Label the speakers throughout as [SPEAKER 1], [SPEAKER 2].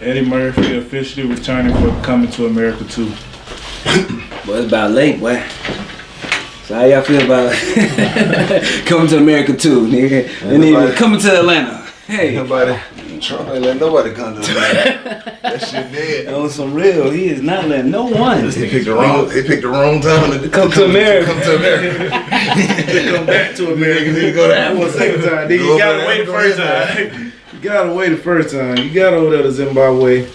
[SPEAKER 1] Eddie Murphy officially returning for Coming to America 2.
[SPEAKER 2] Boy, it's about late, boy. So how y'all feel about Coming to America 2, nigga? And then Coming to Atlanta. Hey.
[SPEAKER 3] Trump ain't letting nobody come to Atlanta. That shit dead.
[SPEAKER 2] On some real, he is not letting no one.
[SPEAKER 3] He picked the wrong time to
[SPEAKER 2] come to America.
[SPEAKER 3] Come to America.
[SPEAKER 1] To come back to America.
[SPEAKER 3] Then go to Africa.
[SPEAKER 1] Second time. Then you gotta wait the first time. You gotta wait the first time. You gotta over there to Zimbabwe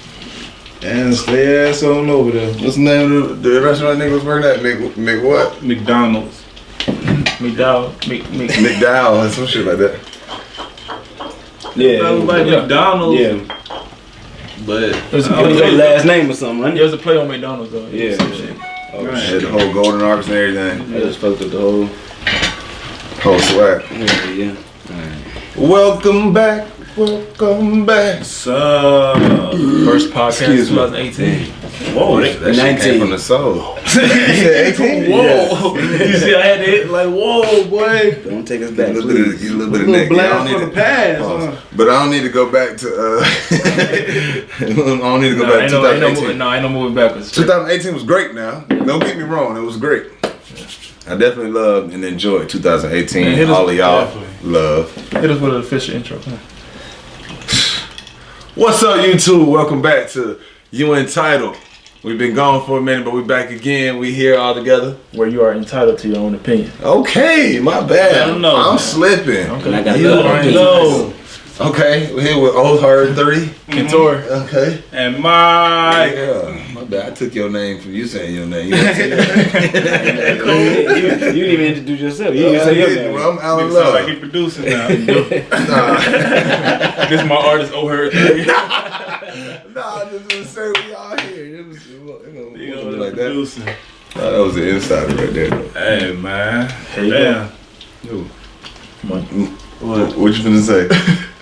[SPEAKER 1] and stay ass on over there.
[SPEAKER 3] What's the name of the restaurant nigga was working at? Mc what?
[SPEAKER 1] McDonald's.
[SPEAKER 3] McDowell and some shit like that.
[SPEAKER 2] Yeah,
[SPEAKER 1] like McDonald's.
[SPEAKER 2] Yeah.
[SPEAKER 1] But
[SPEAKER 2] it was a last name or something, right?
[SPEAKER 1] There was a play on McDonald's though.
[SPEAKER 2] Yeah.
[SPEAKER 1] Some shit.
[SPEAKER 3] Oh shit, the whole golden arcs and everything.
[SPEAKER 2] I just fucked up the whole
[SPEAKER 3] swag.
[SPEAKER 2] Yeah. Alright.
[SPEAKER 3] Welcome back.
[SPEAKER 1] First podcast 2018.
[SPEAKER 3] Whoa, that shit came from the soul. You
[SPEAKER 1] said 18? Whoa.
[SPEAKER 3] Yeah.
[SPEAKER 1] You see I had to hit like, whoa, boy.
[SPEAKER 2] Don't take us back,
[SPEAKER 3] Get a little bit of neck.
[SPEAKER 1] Blast from the past.
[SPEAKER 3] But I don't need to go back to I don't need to go back to 2018.
[SPEAKER 1] Ain't no moving backwards.
[SPEAKER 3] 2018 was great now. Don't get me wrong, it was great. I definitely loved and enjoyed 2018. All of y'all love.
[SPEAKER 1] Hit us with an official intro.
[SPEAKER 3] What's up, YouTube? Welcome back to UNtitleD. We've been gone for a minute, but we're back again. We here all together.
[SPEAKER 1] Where you are entitled to your own opinion.
[SPEAKER 3] Okay, my bad.
[SPEAKER 1] I don't know.
[SPEAKER 3] I'm slipping.
[SPEAKER 2] Okay. I got
[SPEAKER 3] no. Okay, we're here with Old Hard 3.
[SPEAKER 1] Kentor.
[SPEAKER 3] Okay.
[SPEAKER 1] And Mike.
[SPEAKER 3] Yeah. My bad. I took your name from you saying your name. You
[SPEAKER 2] didn't even introduce yourself. You didn't say your name.
[SPEAKER 3] Well, I'm out of
[SPEAKER 1] love.
[SPEAKER 3] love.
[SPEAKER 1] Like he producing now. This is my artist, Old Hard 3.
[SPEAKER 3] Nah, just to say we all here. It was like
[SPEAKER 1] producing.
[SPEAKER 3] That was the insider right there, though.
[SPEAKER 1] Hey, man.
[SPEAKER 3] Hey, damn. What you finna say?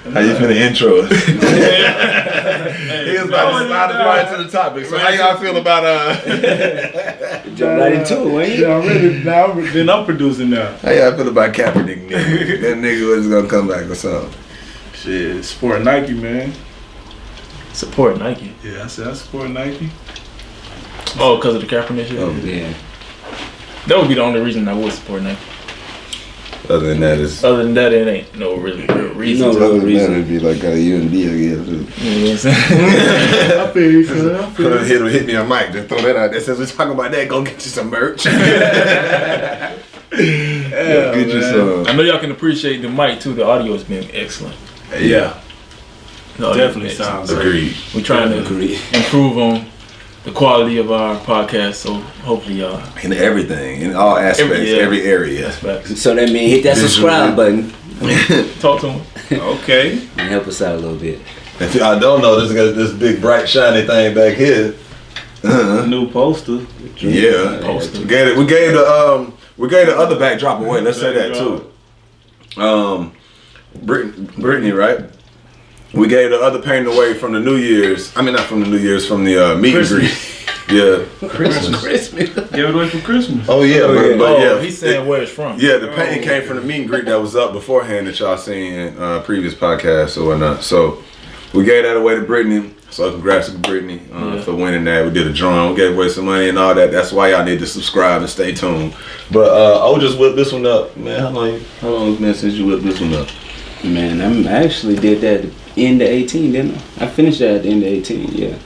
[SPEAKER 3] How you finna intro us? He was about to slide us right to the topic. So how y'all feel about
[SPEAKER 2] jump right into it, ain't you?
[SPEAKER 1] Then I'm producing now.
[SPEAKER 3] How y'all feel about Kaepernick? That nigga was gonna come back or something.
[SPEAKER 1] Shit, support Nike, man.
[SPEAKER 2] Support Nike?
[SPEAKER 1] Yeah, I said I support Nike. Oh, because of the Kaepernick shit?
[SPEAKER 2] Oh, yeah.
[SPEAKER 1] That would be the only reason I would support Nike.
[SPEAKER 3] Other than that,
[SPEAKER 1] it ain't no really real reason.
[SPEAKER 3] No real reason. It'd be like a UND again.
[SPEAKER 1] You know what I'm saying? I feel you,
[SPEAKER 3] hit me on mic. Just throw that out there. Since we're talking about that, go get you some merch.
[SPEAKER 1] Get you some. I know y'all can appreciate the mic too. The audio has been excellent.
[SPEAKER 3] Yeah.
[SPEAKER 1] No, definitely sounds
[SPEAKER 3] agreed.
[SPEAKER 1] We're trying to improve on the quality of our podcast, so hopefully y'all
[SPEAKER 3] in everything, in all aspects, every area.
[SPEAKER 2] So that means hit that subscribe button.
[SPEAKER 1] Talk to them. Okay.
[SPEAKER 2] And help us out a little bit.
[SPEAKER 3] If y'all don't know, this big bright shiny thing back here.
[SPEAKER 1] New poster.
[SPEAKER 3] Yeah.
[SPEAKER 1] Poster.
[SPEAKER 3] We gave the other backdrop away. Let's say that too. Brittany, right? We gave the other painting away from the New Year's. I mean, not from the New Year's, from the meet and greet. Yeah.
[SPEAKER 2] Christmas.
[SPEAKER 1] Gave it away for Christmas.
[SPEAKER 3] Oh yeah, but yeah.
[SPEAKER 1] He's saying where it's from.
[SPEAKER 3] Yeah, the painting came from the meet and greet that was up beforehand that y'all seen in previous podcasts or whatnot. So we gave that away to Brittany. So congrats to Brittany for winning that. We did a drawing. We gave away some money and all that. That's why y'all need to subscribe and stay tuned. But I'll just whip this one up, man. How long has it been since you whipped this one up?
[SPEAKER 2] Man, I actually did that at the end of 18, didn't I? I finished that at the end of 18, yeah.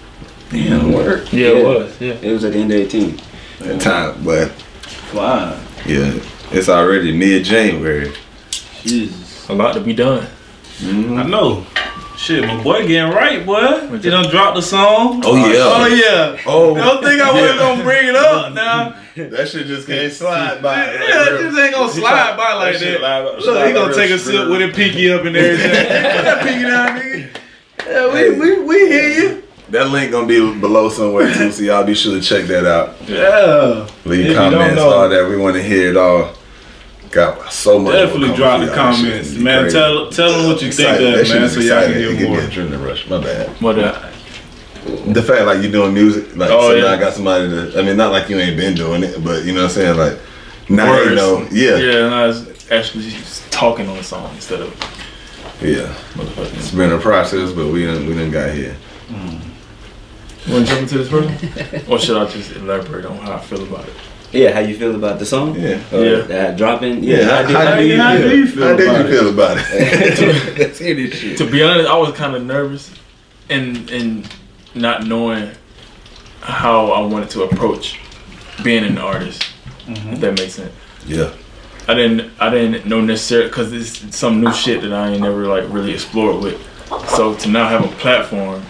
[SPEAKER 3] Damn, work.
[SPEAKER 1] Yeah, it was. Yeah,
[SPEAKER 2] it was at the end of 18.
[SPEAKER 3] That time, but
[SPEAKER 1] wow.
[SPEAKER 3] Yeah, it's already mid-January.
[SPEAKER 1] Jesus, a lot to be done.
[SPEAKER 3] Mm-hmm.
[SPEAKER 1] I know. Shit, my boy getting right, boy. You done dropped the song.
[SPEAKER 3] Oh yeah.
[SPEAKER 1] Oh yeah.
[SPEAKER 3] Oh.
[SPEAKER 1] I don't think I was gonna bring it up now.
[SPEAKER 3] That shit just can't slide by.
[SPEAKER 1] Yeah, it just ain't gonna slide by like that. Look, he gonna take a sip with it pinky up and everything. Put that pinky down, nigga. Yeah, we hear you.
[SPEAKER 3] That link gonna be below somewhere too, so y'all be sure to check that out.
[SPEAKER 1] Yeah.
[SPEAKER 3] Leave comments, all that. We want to hear it all. Got so much.
[SPEAKER 1] Definitely drop the comments, man. Tell them what you think of it, man, so y'all can hear more.
[SPEAKER 3] Adrenaline rush. My bad.
[SPEAKER 1] What
[SPEAKER 3] the fact like you doing music, like I got somebody to. I mean, not like you ain't been doing it, but you know what I'm saying, like now you know,
[SPEAKER 1] Yeah, no, it's actually talking on the song instead of.
[SPEAKER 3] Yeah, it's been a process, but we done got here.
[SPEAKER 1] You want to jump into this person? Or should I just elaborate on how I feel about it?
[SPEAKER 2] Yeah, how you feel about the song?
[SPEAKER 1] Yeah.
[SPEAKER 2] That dropping?
[SPEAKER 3] Yeah. How do you feel about it?
[SPEAKER 1] Let's hear this shit. To be honest, I was kind of nervous and not knowing how I wanted to approach being an artist. If that makes sense.
[SPEAKER 3] Yeah.
[SPEAKER 1] I didn't know necessarily because it's some new shit that I ain't never like really explored with. So to now have a platform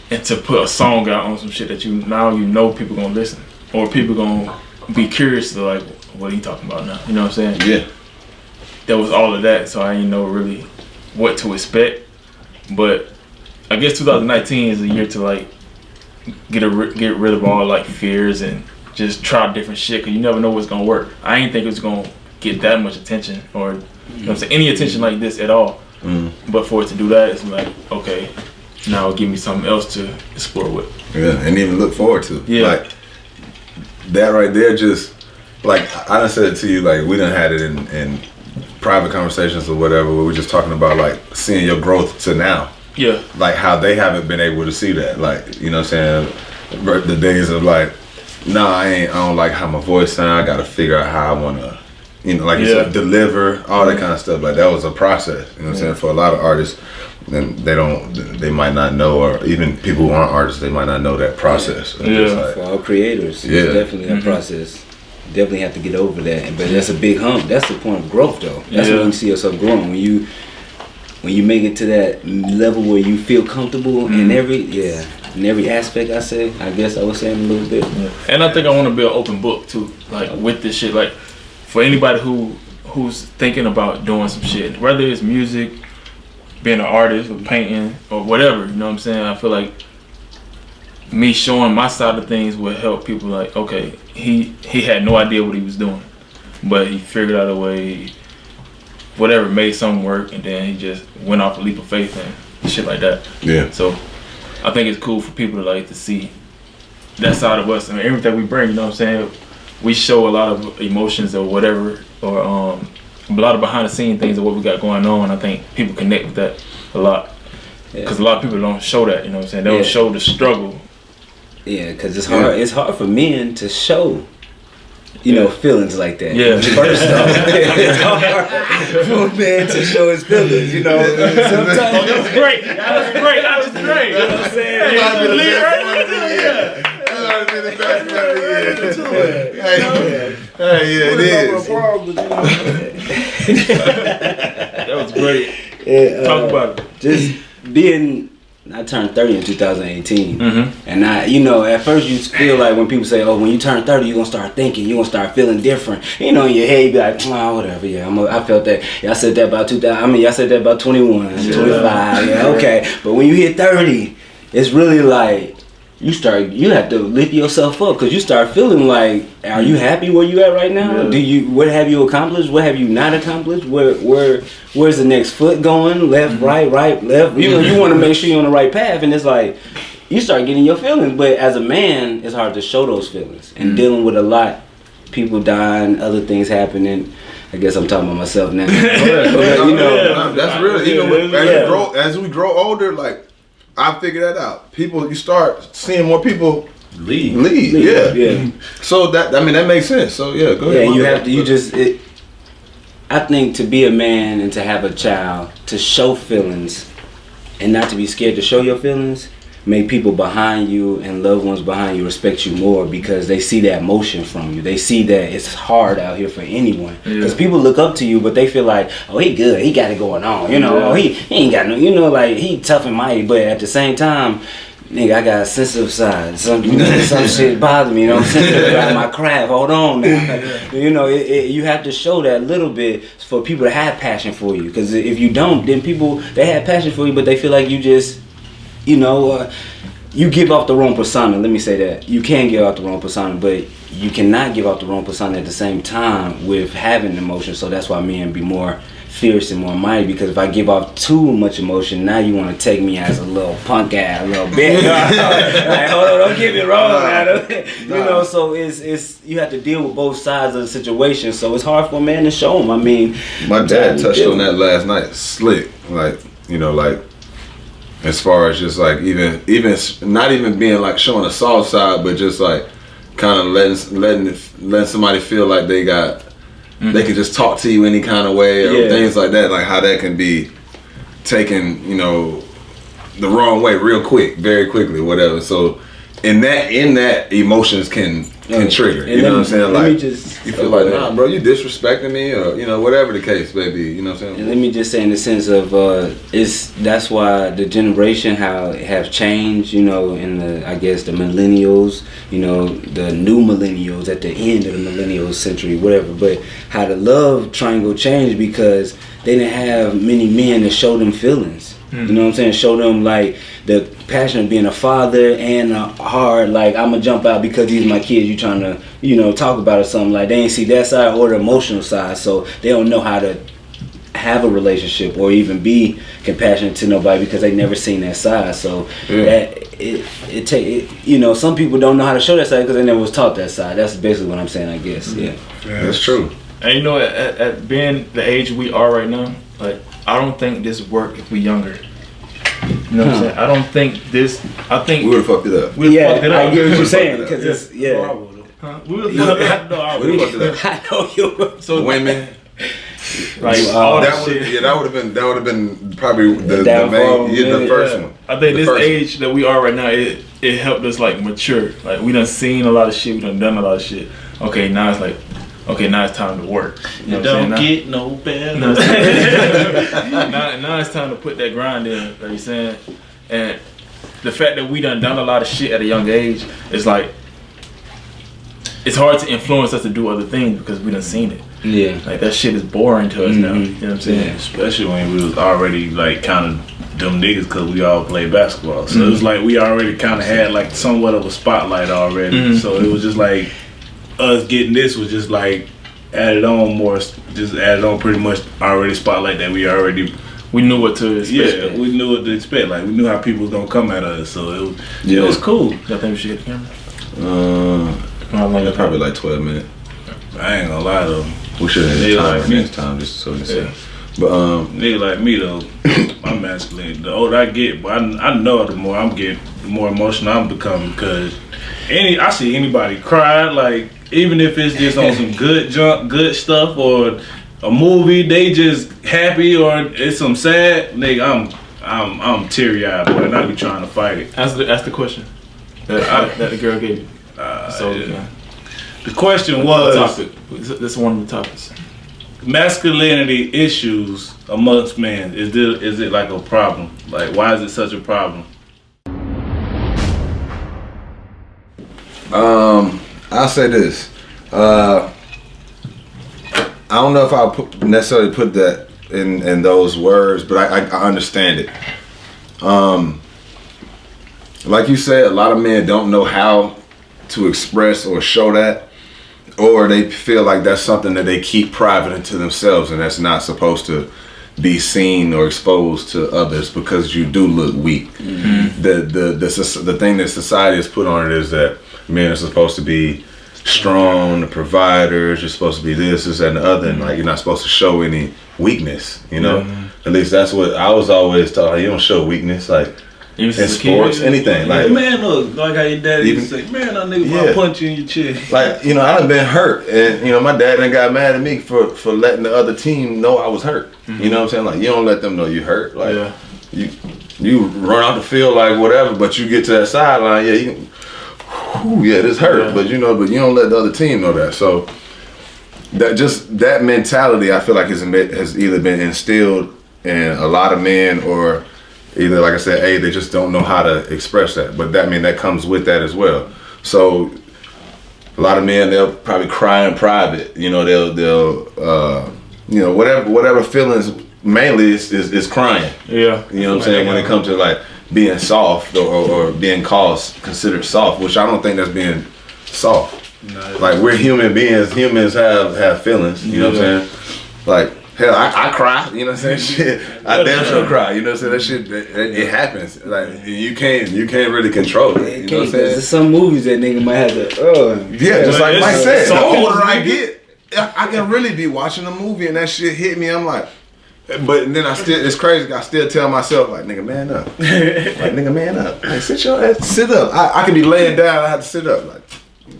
[SPEAKER 1] and to put a song out on some shit that you know people gonna listen or people gonna be curious to like what he talking about now. You know what I'm saying?
[SPEAKER 3] Yeah.
[SPEAKER 1] That was all of that. So I didn't know really what to expect. But I guess 2019 is a year to like get rid of all like fears and just try different shit because you never know what's gonna work. I ain't think it was gonna get that much attention or you know what I'm saying, any attention like this at all. But for it to do that, it's like, okay, now give me something else to explore with.
[SPEAKER 3] Yeah, and even look forward to.
[SPEAKER 1] Yeah.
[SPEAKER 3] Like that right there, just like I done said it to you, like we done had it in private conversations or whatever, where we're just talking about like seeing your growth to now.
[SPEAKER 1] Yeah.
[SPEAKER 3] Like how they haven't been able to see that. Like, you know what I'm saying? The days of like, nah, I don't like how my voice sound. I gotta figure out how I wanna, you know, like you said, deliver, all that kind of stuff. Like that was a process, you know what I'm saying? For a lot of artists, then they might not know, or even people who aren't artists, they might not know that process.
[SPEAKER 2] Like, for all creators, it's definitely a process. Definitely have to get over that, but that's a big hump. That's the point of growth, though. That's when you see yourself growing. When you make it to that level where you feel comfortable in every aspect. I guess I was saying a little bit.
[SPEAKER 1] And I think I want to be an open book too, like with this shit. Like for anybody who's thinking about doing some shit, whether it's music, being an artist, or painting, or whatever. You know what I'm saying? I feel like me showing my side of things will help people. Like, okay, he had no idea what he was doing, but he figured out a way. Whatever, made something work, and then he just went off a leap of faith and shit like that.
[SPEAKER 3] Yeah.
[SPEAKER 1] So I think it's cool for people to like to see that side of us. I mean, everything we bring, you know what I'm saying? We show a lot of emotions or whatever, or a lot of behind the scene things of what we got going on. I think people connect with that a lot. Because a lot of people don't show that, you know what I'm saying? They don't show the struggle.
[SPEAKER 2] Yeah, because it's hard. It's hard for men to show, feelings like that.
[SPEAKER 1] Yeah.
[SPEAKER 2] First off, it's hard for a man to show his feelings. Sometimes.
[SPEAKER 1] That was great. That was great. That was great. You know what I'm saying? That was great. Talk about it.
[SPEAKER 2] Just being. I turned 30 in 2018, and at first you feel like when people say, "Oh, when you turn 30, you're gonna start thinking, you're gonna start feeling different." In your head, you be like, "Oh, whatever." Yeah, I felt that. Yeah, I said that about 2000. I said that about 21, 25. Yeah, okay. But when you hit 30, it's really like you have to lift yourself up because you start feeling like, are you happy where you at right now?
[SPEAKER 1] Yeah.
[SPEAKER 2] What have you accomplished? What have you not accomplished? Where's the next foot going? Left, right, left. You want to make sure you're on the right path, and it's like you start getting your feelings. But as a man, it's hard to show those feelings and dealing with a lot, people dying, other things happening. I guess I'm talking about myself now.
[SPEAKER 3] That's real. As we grow older, like. I figured that out. You start seeing more people leave. Yeah. So that makes sense. So go ahead.
[SPEAKER 2] Yeah, I think to be a man and to have a child, to show feelings and not to be scared to show your feelings, make people behind you and loved ones behind you respect you more because they see that emotion from you. They see that it's hard out here for anyone. Because people look up to you, but they feel like, oh, he good. He got it going on. Oh, he ain't got no, like he tough and mighty. But at the same time, nigga, I got a sensitive side. Some shit bother me. I'm sensitive about my craft. Hold on now. You have to show that little bit for people to have passion for you. Because if you don't, then people, they have passion for you, but they feel like you just, you give off the wrong persona. Let me say that. You can give off the wrong persona, but you cannot give off the wrong persona at the same time with having emotion. So that's why men be more fierce and more mighty, because if I give off too much emotion, now you want to take me as a little punk ass, a little bitch. Like, hold on, don't get me wrong, man. So it's you have to deal with both sides of the situation. So it's hard for a man to show them. I mean,
[SPEAKER 3] my dad touched on that last night. Slick, like as far as just like even not even being like showing a soft side, but just like kind of letting somebody feel like they got they can just talk to you any kind of way or things like that, like how that can be taken, you know, the wrong way real quick, very quickly, whatever. So in that emotions can trigger. You know what I'm saying? Like you feel like, nah, bro, you disrespecting me, or you know, whatever the case may be. You know what I'm saying?
[SPEAKER 2] And let me just say, in the sense of that's why the generation how it have changed. You know, in the, I guess, the millennials. You know, the new millennials at the end of the millennial century, whatever. But how the love triangle changed because they didn't have many men to show them feelings. You know what I'm saying? Show them like the passion of being a father and a hard, like, I'm gonna jump out because these are my kids, you trying to, you know, talk about or something. Like, they ain't see that side or the emotional side, so they don't know how to have a relationship or even be compassionate to nobody because they never seen that side. So that you know, some people don't know how to show that side because they never was taught that side. That's basically what I'm saying, I guess. Yeah,
[SPEAKER 3] that's true.
[SPEAKER 1] And you know, at being the age we are right now, like, I don't think this work if we younger. You know what I'm saying? I don't think this. I think
[SPEAKER 3] we would have fucked it up.
[SPEAKER 1] We fucked it up.
[SPEAKER 2] I get what you're saying because it's
[SPEAKER 1] We would have fucked it up.
[SPEAKER 2] I know you.
[SPEAKER 1] So
[SPEAKER 3] women.
[SPEAKER 1] Like all that
[SPEAKER 3] shit. Yeah, that would have been probably the main, the first one.
[SPEAKER 1] I think this age that we are right now, it helped us like mature. Like, we done seen a lot of shit, we done a lot of shit. Okay, now it's like, okay, now it's time to work. You know
[SPEAKER 4] don't get no better.
[SPEAKER 1] Now it's time to put that grind in, like you're saying. And the fact that we done a lot of shit at a young age, it's like, it's hard to influence us to do other things because we done seen it.
[SPEAKER 2] Yeah.
[SPEAKER 1] Like, that shit is boring to us now. You know what I'm saying?
[SPEAKER 4] Yeah. Especially when we was already like kind of them niggas because we all played basketball. So it was like we already kind of had like somewhat of a spotlight already. So it was just like us getting this was just like added on pretty much already spotlight that we
[SPEAKER 1] knew what to expect.
[SPEAKER 4] Yeah, we knew what to expect. Like, we knew how people was gonna come at us. So it was cool.
[SPEAKER 1] Y'all think we should hit the camera?
[SPEAKER 3] Probably like 12 minutes.
[SPEAKER 4] I ain't gonna lie though.
[SPEAKER 3] We should have had time next time just so we can see. But
[SPEAKER 4] nigga like me though, I'm masculine. The older I get, but I know the more I'm getting, the more emotional I'm becoming. Because I see anybody cry, like, even if it's just on some good stuff or a movie, they just happy, or it's some sad, nigga, I'm teary eyed, boy, and I be trying to fight it.
[SPEAKER 1] Ask the question that the girl gave you.
[SPEAKER 4] The question was,
[SPEAKER 1] this is one of the topics.
[SPEAKER 4] Masculinity issues amongst men. Is it like a problem? Like, why is it such a problem?
[SPEAKER 3] I'll say this. I don't know if I'll necessarily put that in those words, but I understand it. Like you said, a lot of men don't know how to express or show that, or they feel like that's something that they keep private into themselves, and that's not supposed to be seen or exposed to others because you do look weak. The thing that society has put on it is that men are supposed to be strong, the providers, you're supposed to be this, and the other, and like, you're not supposed to show any weakness, you know? At least that's what I was always taught. Like, you don't show weakness, like, in sports, anything. Like,
[SPEAKER 4] man, look, like how your daddy used to say, man, that nigga punch you in your chest.
[SPEAKER 3] Like, you know, I done been hurt, and you know, my dad done got mad at me for letting the other team know I was hurt. You know what I'm saying? Like, you don't let them know you hurt. Like, you run out the field like whatever, but you get to that sideline, this hurt. But you know, but you don't let the other team know that. So that mentality, I feel like has either been instilled in a lot of men, or either, like I said, they just don't know how to express that. But that comes with that as well. So a lot of men, they'll probably cry in private. You know, they'll you know, whatever feelings, mainly is crying. Yeah. You know what I'm saying? When it comes to like being soft or being considered soft, which I don't think that's being soft. No. Like, we're human beings. Humans have feelings. You know what I'm saying? Like, hell, I cry, you know what I'm saying? Shit, I damn sure cry, you know what I'm saying? That shit, it happens. Like, you can't really control it. You know what I'm saying?
[SPEAKER 2] There's some movies that nigga might have to.
[SPEAKER 3] Just like Mike said, the older I get, I can really be watching a movie and that shit hit me. I'm like, But then it's crazy. I still tell myself like, nigga, man up. Like, nigga, man up. Like, sit up. I can be laying down. I have to sit up. Like,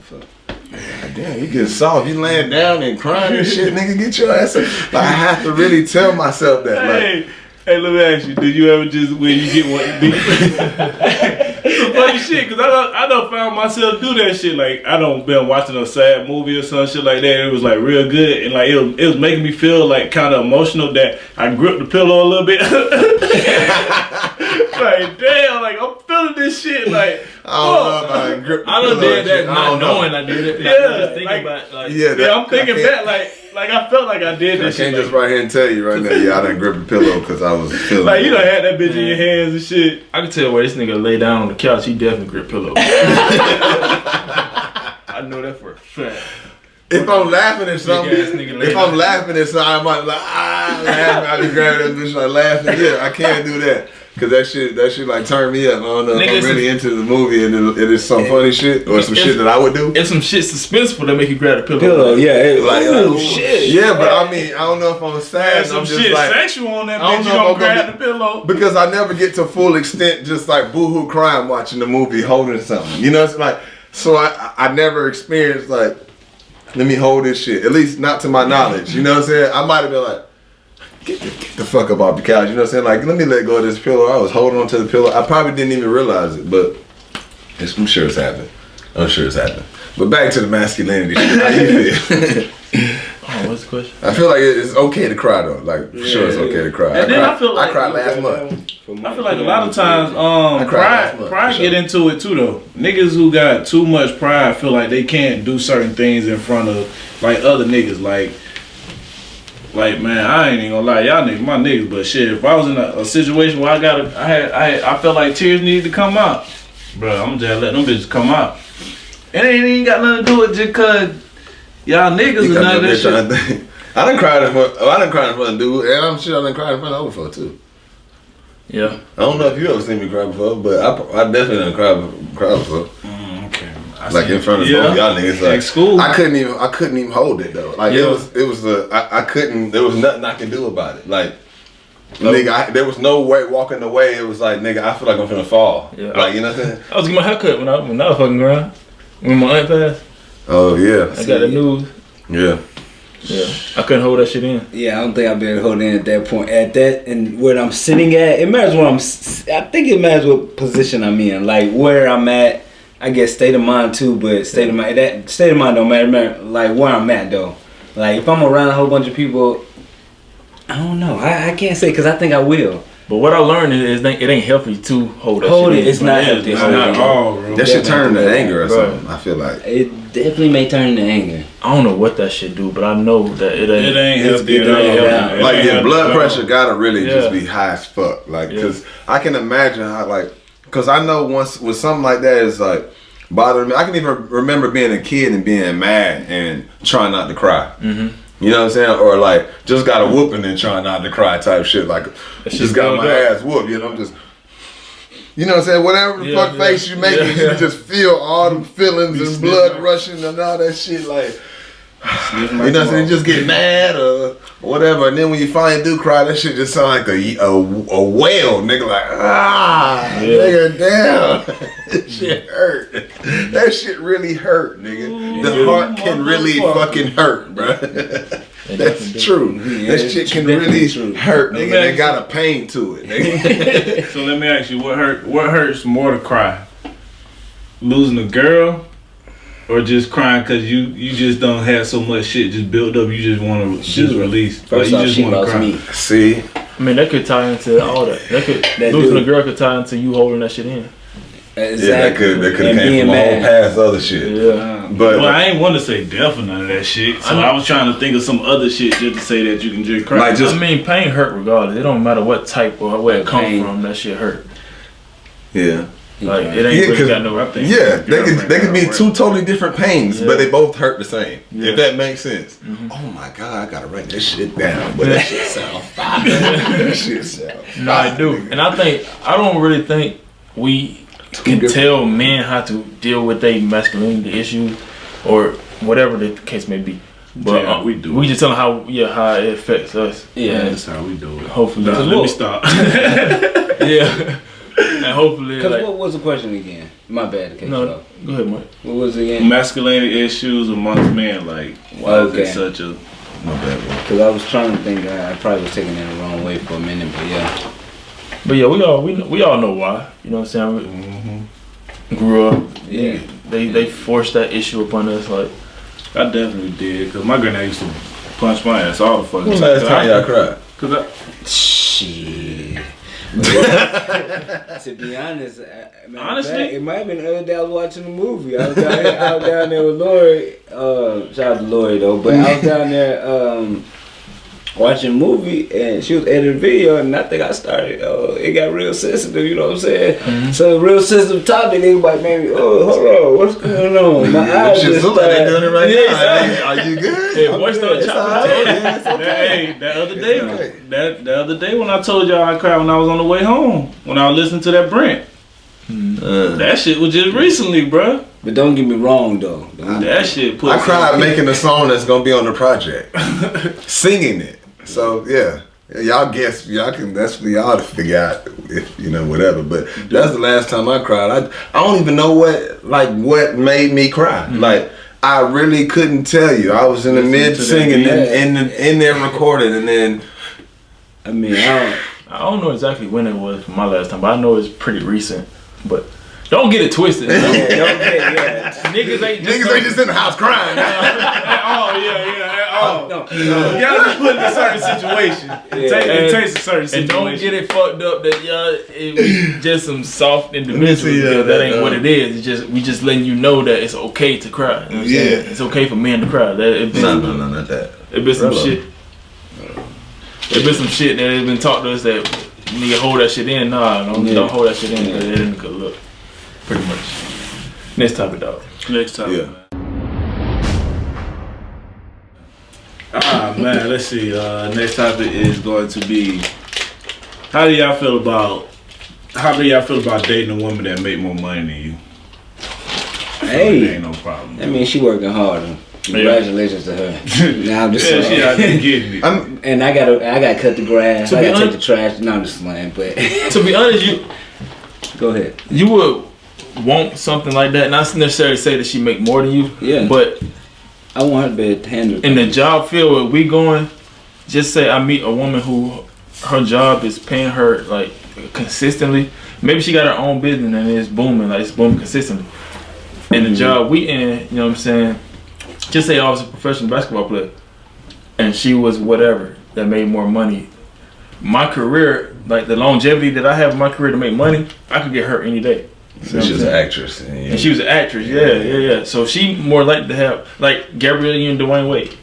[SPEAKER 3] fuck. God damn, you get soft. You laying down and crying and shit, nigga. Get your ass up. Like, I have to really tell myself that. Like,
[SPEAKER 4] hey, let me ask you. Did you ever just when you get one? It's some funny shit because I done found myself do that shit. Like I done been watching a sad movie or some shit like that. It was like real good and like it was making me feel like kind of emotional that I gripped the pillow a little bit. Like damn, like I'm feeling this shit. Like
[SPEAKER 3] I
[SPEAKER 1] done did that not knowing I did it.
[SPEAKER 4] Yeah,
[SPEAKER 1] I'm thinking back like I felt like I did this shit.
[SPEAKER 3] I can't just right here and tell you right now, I done gripped the pillow because I was feeling
[SPEAKER 4] like you done had that bitch in your hands and shit.
[SPEAKER 1] I can tell where this nigga lay down on the couch, he definitely gripped pillow. I know that for a fact.
[SPEAKER 3] If I'm laughing at something, I might be like, laughing. I be grabbing that bitch like laughing. Yeah, I can't do that. Cause that shit like turn me up. I don't know if I'm really into the movie and it is some funny shit or some shit that I would do.
[SPEAKER 1] It's some shit suspenseful that make you grab the pillow.
[SPEAKER 3] Shit. Yeah, but I mean, I don't know if I'm sad.
[SPEAKER 4] Some
[SPEAKER 3] I'm just
[SPEAKER 4] shit
[SPEAKER 3] like,
[SPEAKER 4] sexual on that bitch. You don't grab the pillow
[SPEAKER 3] because I never get to full extent, just like boohoo crying watching the movie, holding something. You know, it's like so I never experienced like, let me hold this shit. At least not to my knowledge. You know what I'm saying? I might have been like, Get the fuck up off the couch, you know what I'm saying? Like, let me let go of this pillow. I was holding on to the pillow. I probably didn't even realize it, but I'm sure it's happened. But back to the masculinity shit. How you feel?
[SPEAKER 1] What's the question?
[SPEAKER 3] I feel like it's okay to cry though. Like, for sure it's okay to cry.
[SPEAKER 4] And I
[SPEAKER 3] cried last month.
[SPEAKER 4] I feel like a lot of times, pride get into it too though. Niggas who got too much pride feel like they can't do certain things in front of like other niggas. Like man, I ain't even gonna lie, y'all niggas, my niggas, but shit, if I was in a situation where I felt like tears needed to come out, bro, I'm just letting them bitches come out. It ain't even got nothing to do with just cause y'all niggas and none of that shit.
[SPEAKER 3] I done cried in front of dude, and I'm sure I done cried in front of other folks too.
[SPEAKER 1] Yeah.
[SPEAKER 3] I don't know if you ever seen me cry before, but I definitely done cried before.
[SPEAKER 4] Okay.
[SPEAKER 3] Like in front of both y'all niggas, like
[SPEAKER 4] school.
[SPEAKER 3] I couldn't even hold it though. Like it was I couldn't. There was nothing I could do about it. Like nigga, there was no way walking away. It was like nigga, I feel like I'm finna fall. Yeah. Like you know what I'm saying?
[SPEAKER 1] I was getting my haircut when I was fucking around. When my aunt passed.
[SPEAKER 3] Oh yeah.
[SPEAKER 1] I got the news.
[SPEAKER 3] Yeah.
[SPEAKER 1] Yeah. I couldn't hold that shit in.
[SPEAKER 2] Yeah, I don't think I'd be able to hold it in at that point. At that and where I'm sitting at, it matters where I think it matters what position I'm in. Like where I'm at. I guess state of mind too, but state of mind don't matter. Like where I'm at though. Like if I'm around a whole bunch of people, I don't know. I can't say because I think I will.
[SPEAKER 1] But what I learned is it ain't healthy to hold that
[SPEAKER 2] shit
[SPEAKER 1] in.
[SPEAKER 2] It's not healthy.
[SPEAKER 4] It's not all, bro.
[SPEAKER 3] That shit turn into anger or something. I feel like
[SPEAKER 2] it definitely may turn into anger.
[SPEAKER 1] I don't know what that shit do, but I know that it ain't
[SPEAKER 4] healthy.
[SPEAKER 3] Like your blood pressure gotta really just be high as fuck. Like because I can imagine how like. Cause I know once with something like that is like bothering me. I can even remember being a kid and being mad and trying not to cry. Mm-hmm. You know what I'm saying? Or like just got a whooping and trying not to cry type shit. Like just got my ass whooped. You know, I'm just. You know what I'm saying? Whatever the fuck face you make, you can just feel all them feelings and blood rushing and all that shit. Like. You know what I'm saying? You just get mad or whatever, and then when you finally do cry, that shit just sound like a wail, nigga. Like nigga, damn, that shit hurt. That shit really hurt, nigga. The heart can really fucking hurt, bro. That's true. That shit can really hurt, nigga. They got a pain to it, nigga.
[SPEAKER 4] So let me ask you, what hurts more to cry? Losing a girl? Or just crying because you just don't have so much shit just built up. You just want to just release.
[SPEAKER 2] First
[SPEAKER 4] like
[SPEAKER 2] off, she loves me.
[SPEAKER 3] See,
[SPEAKER 1] I mean that could tie into all that. Losing a girl could tie into you holding that shit in.
[SPEAKER 2] Exactly.
[SPEAKER 3] Yeah, that could have came from a whole past other shit.
[SPEAKER 1] Yeah,
[SPEAKER 3] but
[SPEAKER 4] I ain't want to say death or none of that shit. So I was trying to think of some other shit just to say that you can just cry.
[SPEAKER 1] Like I mean, pain hurt regardless. It don't matter what type or where it come from. That shit hurt.
[SPEAKER 3] Yeah.
[SPEAKER 1] Like it ain't really got no thing.
[SPEAKER 3] Yeah, they could be two totally different pains, but they both hurt the same. Yeah. If that makes sense. Mm-hmm. Oh my god, I gotta write that shit down. But that shit sound fire. That shit sound fire.
[SPEAKER 1] No, I do, and I don't really think we can tell men how to deal with their masculinity issues or whatever the case may be. But
[SPEAKER 4] yeah, we do.
[SPEAKER 1] We just telling how it affects us.
[SPEAKER 2] Yeah,
[SPEAKER 4] That's how we do it.
[SPEAKER 1] Hopefully,
[SPEAKER 4] Let me stop.
[SPEAKER 1] yeah, and hopefully,
[SPEAKER 2] Because
[SPEAKER 1] like,
[SPEAKER 2] what was the question again? My bad. To cut you
[SPEAKER 1] no,
[SPEAKER 2] off.
[SPEAKER 1] go ahead, Mike.
[SPEAKER 2] What was it again?
[SPEAKER 4] Masculinity issues amongst men, like why is it such a
[SPEAKER 3] My bad, bro.
[SPEAKER 2] Because I was trying to think. I probably was taking it the wrong way for a minute, but yeah.
[SPEAKER 1] But yeah, we all know why. You know what I'm saying? Grew up.
[SPEAKER 2] Yeah.
[SPEAKER 1] They forced that issue upon us. Like,
[SPEAKER 4] I definitely did, cause my granddad used to punch my ass all the fucking
[SPEAKER 3] When
[SPEAKER 4] time.
[SPEAKER 3] last time y'all cried?
[SPEAKER 2] Shit. To be honest,
[SPEAKER 4] Honestly?
[SPEAKER 2] it might have been the other day I was watching a movie. I was down there with Lori. Shout out to Lori though, but I was down there watching a movie and she was editing a video and I think I started. It got real sensitive. You know what I'm saying? So real sensitive topic. Everybody made me. Oh, hold on, what's going on? My eyes
[SPEAKER 3] Shit,
[SPEAKER 2] just
[SPEAKER 3] somebody
[SPEAKER 2] started.
[SPEAKER 3] doing it right
[SPEAKER 2] Yeah,
[SPEAKER 3] now. Are you good?
[SPEAKER 1] hey, voice start
[SPEAKER 3] It's all
[SPEAKER 1] chopping.
[SPEAKER 3] right. Yeah, it's okay.
[SPEAKER 4] Hey, that other day,
[SPEAKER 3] okay.
[SPEAKER 4] the other day when I told y'all I cried when I was on the way home, when I was listening to that Brent, that shit was just recently, bruh.
[SPEAKER 2] But don't get me wrong though.
[SPEAKER 4] That shit put.
[SPEAKER 3] I cried making a song that's gonna be on the project, singing it. So yeah, y'all guess y'all can. That's for y'all to figure out if you know whatever. But that's the last time I cried. I don't even know what made me cry. Like I really couldn't tell you. I was in the mid singing and in there recording, and then
[SPEAKER 2] I mean,
[SPEAKER 1] I don't know exactly when it was for my last time, but I know it's pretty recent. But don't get it twisted. Niggas ain't
[SPEAKER 3] just in the house crying.
[SPEAKER 4] No. You gotta be put in a certain situation. It takes a certain situation.
[SPEAKER 1] And don't get it fucked up that we just some soft individuals. Because that ain't what it is. It's just we just letting you know that it's okay to cry. You know what I'm saying? It's okay for men to cry.
[SPEAKER 3] No, not that.
[SPEAKER 1] It been some shit. It been some shit that has been taught to us that you need to hold that shit in. Don't hold that shit in because it ain't good look. Pretty much. Next topic, dog.
[SPEAKER 4] Next time.
[SPEAKER 3] Yeah.
[SPEAKER 4] Man, let's see. Next topic is going to be how do y'all feel about dating a woman that make more money than you?
[SPEAKER 2] hey,
[SPEAKER 4] There ain't no problem.
[SPEAKER 2] I mean, she working hard. Congratulations to her. Nah, I'm just
[SPEAKER 4] Yeah,
[SPEAKER 2] saying.
[SPEAKER 4] she out there getting it.
[SPEAKER 2] And I gotta cut the grass.
[SPEAKER 1] To
[SPEAKER 2] I
[SPEAKER 1] be
[SPEAKER 2] gotta take
[SPEAKER 1] honest-
[SPEAKER 2] the trash. No, I'm just playing. But
[SPEAKER 1] To be honest,
[SPEAKER 2] go ahead.
[SPEAKER 1] you would want something like that. Not necessarily say that she make more than you.
[SPEAKER 2] Yeah.
[SPEAKER 1] But
[SPEAKER 2] I want her to be able to handle.
[SPEAKER 1] in the job field where we going, just say I meet a woman who her job is paying her like consistently. Maybe she got her own business and it's booming, like it's booming consistently. And the job we in, you know what I'm saying? Just say I was a professional basketball player and she was whatever that made more money. My career, like the longevity that I have in my career to make money, I could get hurt any day.
[SPEAKER 3] So she was an actress.
[SPEAKER 1] And she was an actress, yeah. So she more likely to have like Gabrielle Union, Dwayne Wade.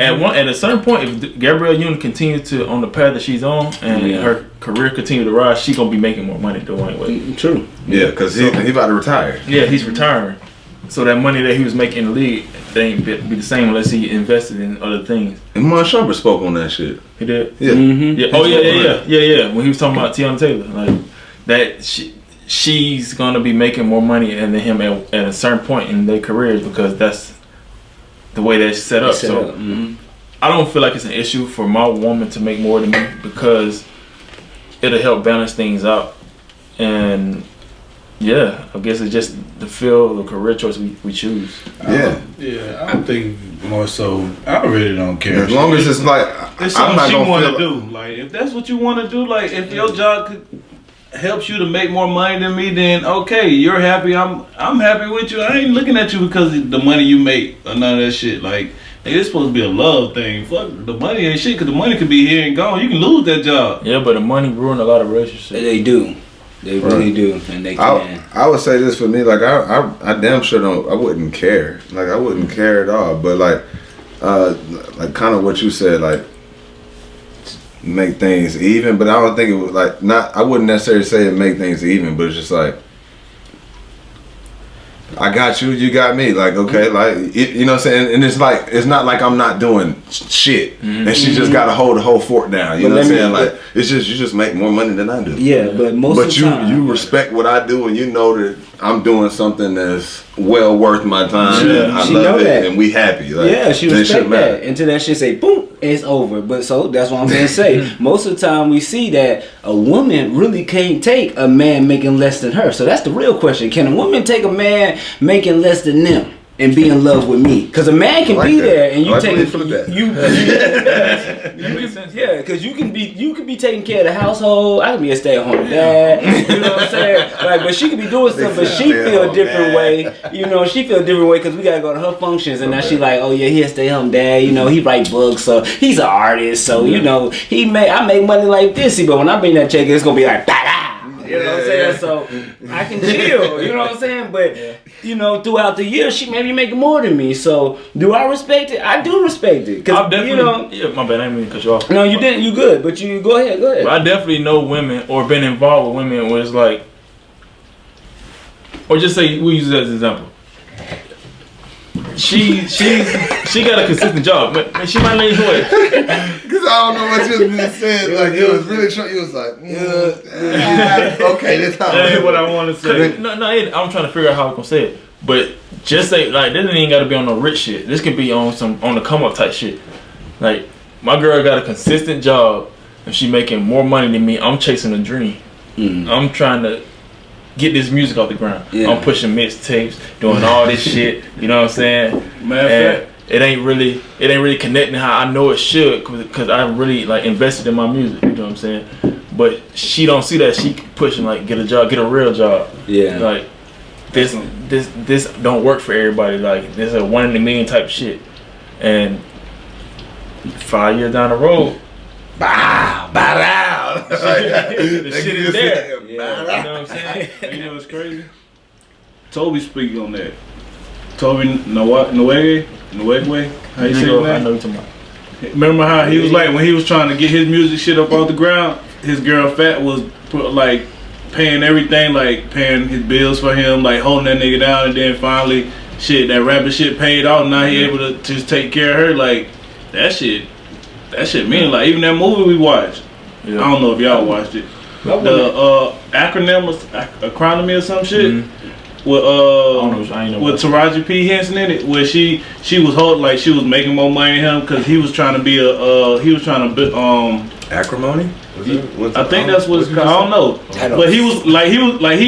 [SPEAKER 1] At a certain point, if Gabrielle Union continues to on the path that she's on and her career continue to rise, she gonna be making more money than Dwayne Wade.
[SPEAKER 2] True.
[SPEAKER 3] Yeah, because he about to retire.
[SPEAKER 1] Yeah, he's retiring. So that money that he was making in the league, they ain't be the same unless he invested in other things.
[SPEAKER 3] And Mon Shumpert spoke on that shit.
[SPEAKER 1] He did.
[SPEAKER 3] Yeah.
[SPEAKER 1] Yeah. Oh yeah. When he was talking about Tiana Taylor, like that she's gonna be making more money than him at a certain point in their careers because that's the way that's set up. I don't feel like it's an issue for my woman to make more than me because it'll help balance things out. And yeah, I guess it's just the field, the career choice we choose.
[SPEAKER 3] Yeah.
[SPEAKER 4] Yeah, I think more so. I really don't care.
[SPEAKER 3] As long as it's like
[SPEAKER 4] It's
[SPEAKER 3] I'm
[SPEAKER 4] something
[SPEAKER 3] not
[SPEAKER 4] she
[SPEAKER 3] gonna
[SPEAKER 4] want
[SPEAKER 3] feel
[SPEAKER 4] to do. Like if that's what you want to do, like if your job helps you to make more money than me, then okay, you're happy. I'm happy with you. I ain't looking at you because of the money you make or none of that shit. Like it's supposed to be a love thing. Fuck the money ain't shit because the money could be here and gone. You can lose that job.
[SPEAKER 1] Yeah, but the money ruin a lot of relationships.
[SPEAKER 2] They do. They really do, and they can.
[SPEAKER 3] I would say this for me, like I damn sure don't. I wouldn't care. Like I wouldn't care at all. But like kind of what you said, like make things even. But I don't think it would like not. I wouldn't necessarily say it make things even. But it's just like I got you, you got me. Like okay, like you know what I'm saying. And it's like it's not like I'm not doing shit, and she just got to hold the whole fort down. You know what I'm saying? Like it's just you just make more money than I do.
[SPEAKER 2] Yeah, but most of the time,
[SPEAKER 3] you respect what I do, and you know that I'm doing something that's well worth my time. I
[SPEAKER 2] she
[SPEAKER 3] love
[SPEAKER 2] know
[SPEAKER 3] it,
[SPEAKER 2] that.
[SPEAKER 3] and we happy. Like,
[SPEAKER 2] Yeah, she
[SPEAKER 3] then it
[SPEAKER 2] respect
[SPEAKER 3] shouldn't
[SPEAKER 2] that.
[SPEAKER 3] matter.
[SPEAKER 2] Until that shit say boom, it's over. But so that's what I'm gonna say. Most of the time we see that a woman really can't take a man making less than her. So that's the real question. Can a woman take a man making less than them and be in love with me? Because a man can be there and you take yeah, because you can be taking care of the household. I can be a stay-at-home dad. You know what I'm saying? Like, but she could be doing something, but she feel a different way. You know, she feel a different way because we gotta go to her functions, and now she like, oh yeah, he a stay-at-home dad. You know, he write books, so he's an artist. So you know, I make money like this. But when I bring that check, it's gonna be like, bah. You know what I'm saying? So I can chill. You know what I'm saying? But you know, throughout the year, she may be making more than me. So do I respect it? I do respect it. Cause you know,
[SPEAKER 1] yeah, my bad. I didn't mean to cut you off.
[SPEAKER 2] no, you didn't. You good? But you go ahead. Go ahead.
[SPEAKER 1] But I definitely know women or been involved with women where it's like, or just say we use it as an example. She got a consistent job, but she might lean away.
[SPEAKER 3] Because I don't know what you was being said. Like, it was really true. You was like, okay, this how.
[SPEAKER 4] That ain't what I want to say.
[SPEAKER 1] No, I'm trying to figure out how I'm gonna say it. But just say like this ain't gotta be on no rich shit. This could be on the come up type shit. Like my girl got a consistent job and she making more money than me. I'm chasing a dream. I'm trying to get this music off the ground.
[SPEAKER 2] Yeah.
[SPEAKER 1] I'm pushing mixtapes, doing all this shit. You know what I'm saying?
[SPEAKER 4] Matter
[SPEAKER 1] It ain't really connecting how I know it should because I really like invested in my music. You know what I'm saying? But she don't see that. She pushing like get a job, get a real job.
[SPEAKER 2] Yeah.
[SPEAKER 1] Like this don't work for everybody. Like this is a 1 in a million type of shit. And 5 years down the road,
[SPEAKER 3] Bow down.
[SPEAKER 1] the shit is there.
[SPEAKER 2] Yeah.
[SPEAKER 1] You know what I'm saying?
[SPEAKER 4] You know what's crazy? Toby speak on that. Toby Nwege? How you say his
[SPEAKER 1] I know
[SPEAKER 4] name?
[SPEAKER 1] you're talking about.
[SPEAKER 4] Remember how he was like when he was trying to get his music shit up off the ground? His girl Fat was like paying everything, like paying his bills for him, like holding that nigga down, and then finally, shit, that rapper shit paid off. Now he able to just take care of her. Like that shit mean like even that movie we watched.
[SPEAKER 1] Yeah.
[SPEAKER 4] I don't know if y'all watched it. The acronym or some shit with with Taraji P Henson in it, where she was holding like she was making more money than him because he was trying to be
[SPEAKER 3] Acrimony?
[SPEAKER 4] I think that's what it's called. I don't know, but he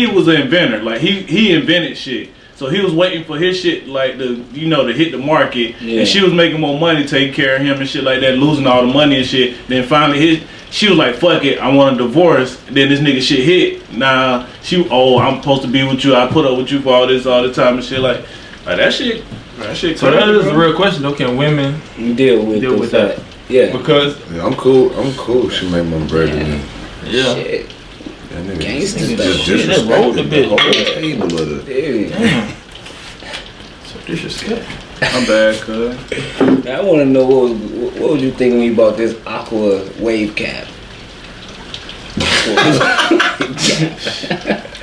[SPEAKER 4] was an inventor. Like he invented shit. So he was waiting for his shit like to hit the market, and she was making more money taking care of him and shit like that, losing all the money and shit. Then finally she was like, "Fuck it, I want a divorce." Then this nigga shit hit. Nah, I'm supposed to be with you. I put up with you for all this all the time and shit like that shit.
[SPEAKER 1] So that is a real question though. Can women
[SPEAKER 2] deal with that? Yeah.
[SPEAKER 1] Because
[SPEAKER 3] I'm cool. She made my bread with me.
[SPEAKER 1] yeah.
[SPEAKER 2] Shit.
[SPEAKER 3] That nigga
[SPEAKER 2] Gangsta
[SPEAKER 3] just
[SPEAKER 2] stuff.
[SPEAKER 3] disrespected
[SPEAKER 1] Rolled a
[SPEAKER 3] the
[SPEAKER 1] bit.
[SPEAKER 3] whole table of it.
[SPEAKER 2] Damn.
[SPEAKER 1] So disrespect.
[SPEAKER 4] I'm bad, cuz.
[SPEAKER 2] I want to know what was you thinking when you bought this aqua wave cap?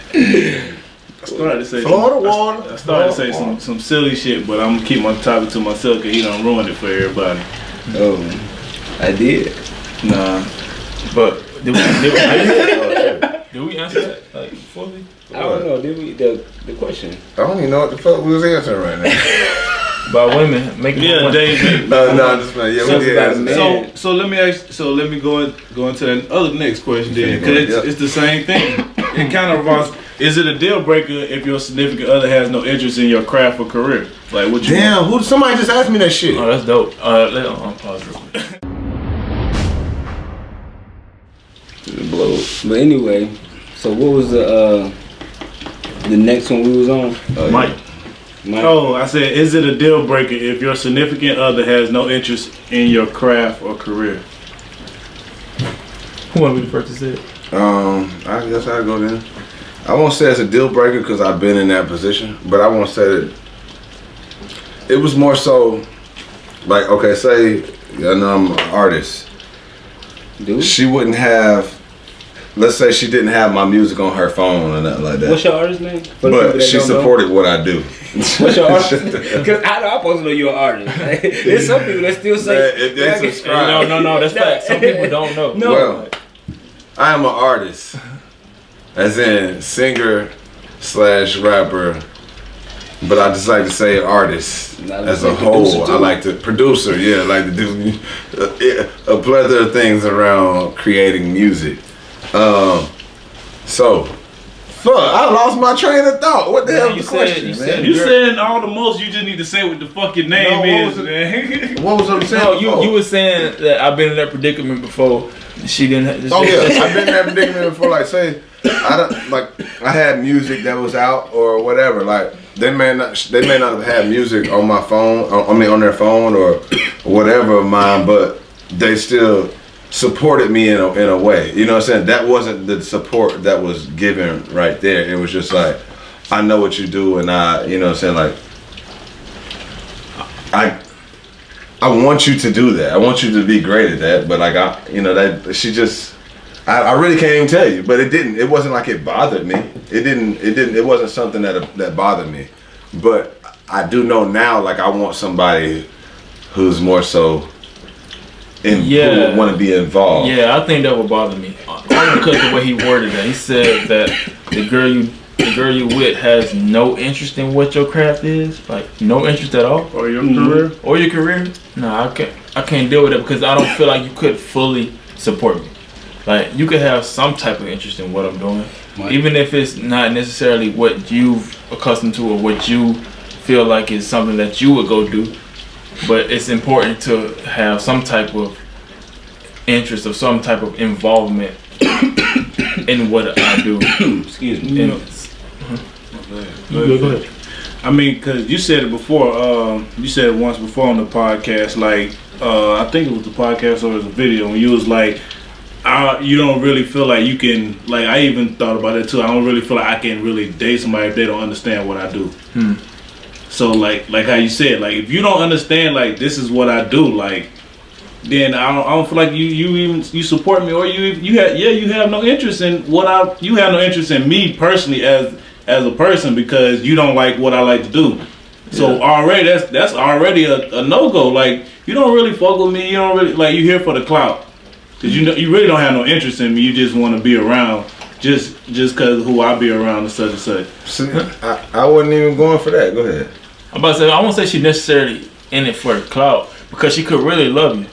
[SPEAKER 4] I started to say
[SPEAKER 3] Florida water.
[SPEAKER 4] I started to say some silly shit, but I'm gonna keep my topic to myself because he done ruined it for everybody.
[SPEAKER 2] Oh, I did.
[SPEAKER 4] Nah.
[SPEAKER 1] But did we answer that like fully?
[SPEAKER 2] I don't know. Did we the question?
[SPEAKER 3] I don't even know what the fuck we was answering right now.
[SPEAKER 1] By women making more money.
[SPEAKER 4] David.
[SPEAKER 3] No, just man. Yeah, we did answer that.
[SPEAKER 4] So let me ask. So let me go into that other next question then, because it's the same thing. It kind of revolves. Is it a deal breaker if your significant other has no interest in your craft or career? Like what you?
[SPEAKER 3] Damn, somebody just asked me that shit.
[SPEAKER 1] Oh, that's dope. Let pause real quick.
[SPEAKER 2] Blow. But anyway, so what was the next one we was on?
[SPEAKER 1] Mike.
[SPEAKER 4] Oh, I said, is it a deal breaker if your significant other has no interest in your craft or career?
[SPEAKER 1] Who want to be the first to say it?
[SPEAKER 3] I guess I'll go then. I won't say it's a deal breaker because I've been in that position, but I won't say that it was more so like, okay, say I'm an artist.
[SPEAKER 2] Dude.
[SPEAKER 3] She wouldn't have, let's say she didn't have my music on her phone or nothing like that.
[SPEAKER 2] What's your artist name?
[SPEAKER 3] But she supported what I do.
[SPEAKER 2] What's your artist? Because I'm supposed to know you're an artist. There's some people that still say.
[SPEAKER 3] If they subscribe.
[SPEAKER 1] No, that's fact. Some people don't know.
[SPEAKER 2] No.
[SPEAKER 3] Well, I am an artist, as in singer / rapper, But I just like to say artist as a whole. I like to producer, yeah, I like to do a plethora of things around creating music. So, fuck, I lost my train of thought. What the hell is the question, man?
[SPEAKER 4] You saying all the most. You just need to say what the fuck your name is, man.
[SPEAKER 3] What was I saying?
[SPEAKER 1] No, you were saying that I've been in that predicament before. She didn't.
[SPEAKER 3] Oh yeah, I've been in that predicament before. Like, say, I had music that was out or whatever. Like, they may not have had music on my phone. On their phone or whatever of mine, but they still supported me in a way. You know what I'm saying? That wasn't the support that was given right there. It was just like, I know what you do, and you know what I'm saying? Like, I want you to do that. I want you to be great at that. But like, I really can't even tell you. But it wasn't like it bothered me. It wasn't something that bothered me. But I do know now, like, I want somebody who's more so who would want to be involved.
[SPEAKER 1] Yeah, I think that would bother me. Only because the way he worded it. He said that the girl you with has no interest in what your craft is, like no interest at all,
[SPEAKER 4] or your career,
[SPEAKER 1] or your career. No, I can't deal with it because I don't feel like you could fully support me. Like, you could have some type of interest in what I'm doing, even if it's not necessarily what you've accustomed to or what you feel like is something that you would go do. But it's important to have some type of interest or some type of involvement in what I do.
[SPEAKER 2] Excuse me.
[SPEAKER 1] Go ahead.
[SPEAKER 4] I mean, cause you said it before. You said it once before on the podcast. Like, I think it was the podcast or it was a video, and you was like, you don't really feel like you can. Like, I even thought about it too. I don't really feel like I can really date somebody if they don't understand what I do. So like how you said, like, if you don't understand, like, this is what I do, like, then I don't feel like you support me, or you have no interest in you have no interest in me personally as a person, because you don't like what I like to do. So already that's already a no-go. Like, you don't really fuck with me. You don't really, like, you here for the clout, because you really don't have no interest in me. You just want to be around just because who I be around and such and such.
[SPEAKER 3] See, I wasn't even going for that. Go ahead.
[SPEAKER 1] I'm about to say, I won't say she's necessarily in it for the clout, because she could really love you,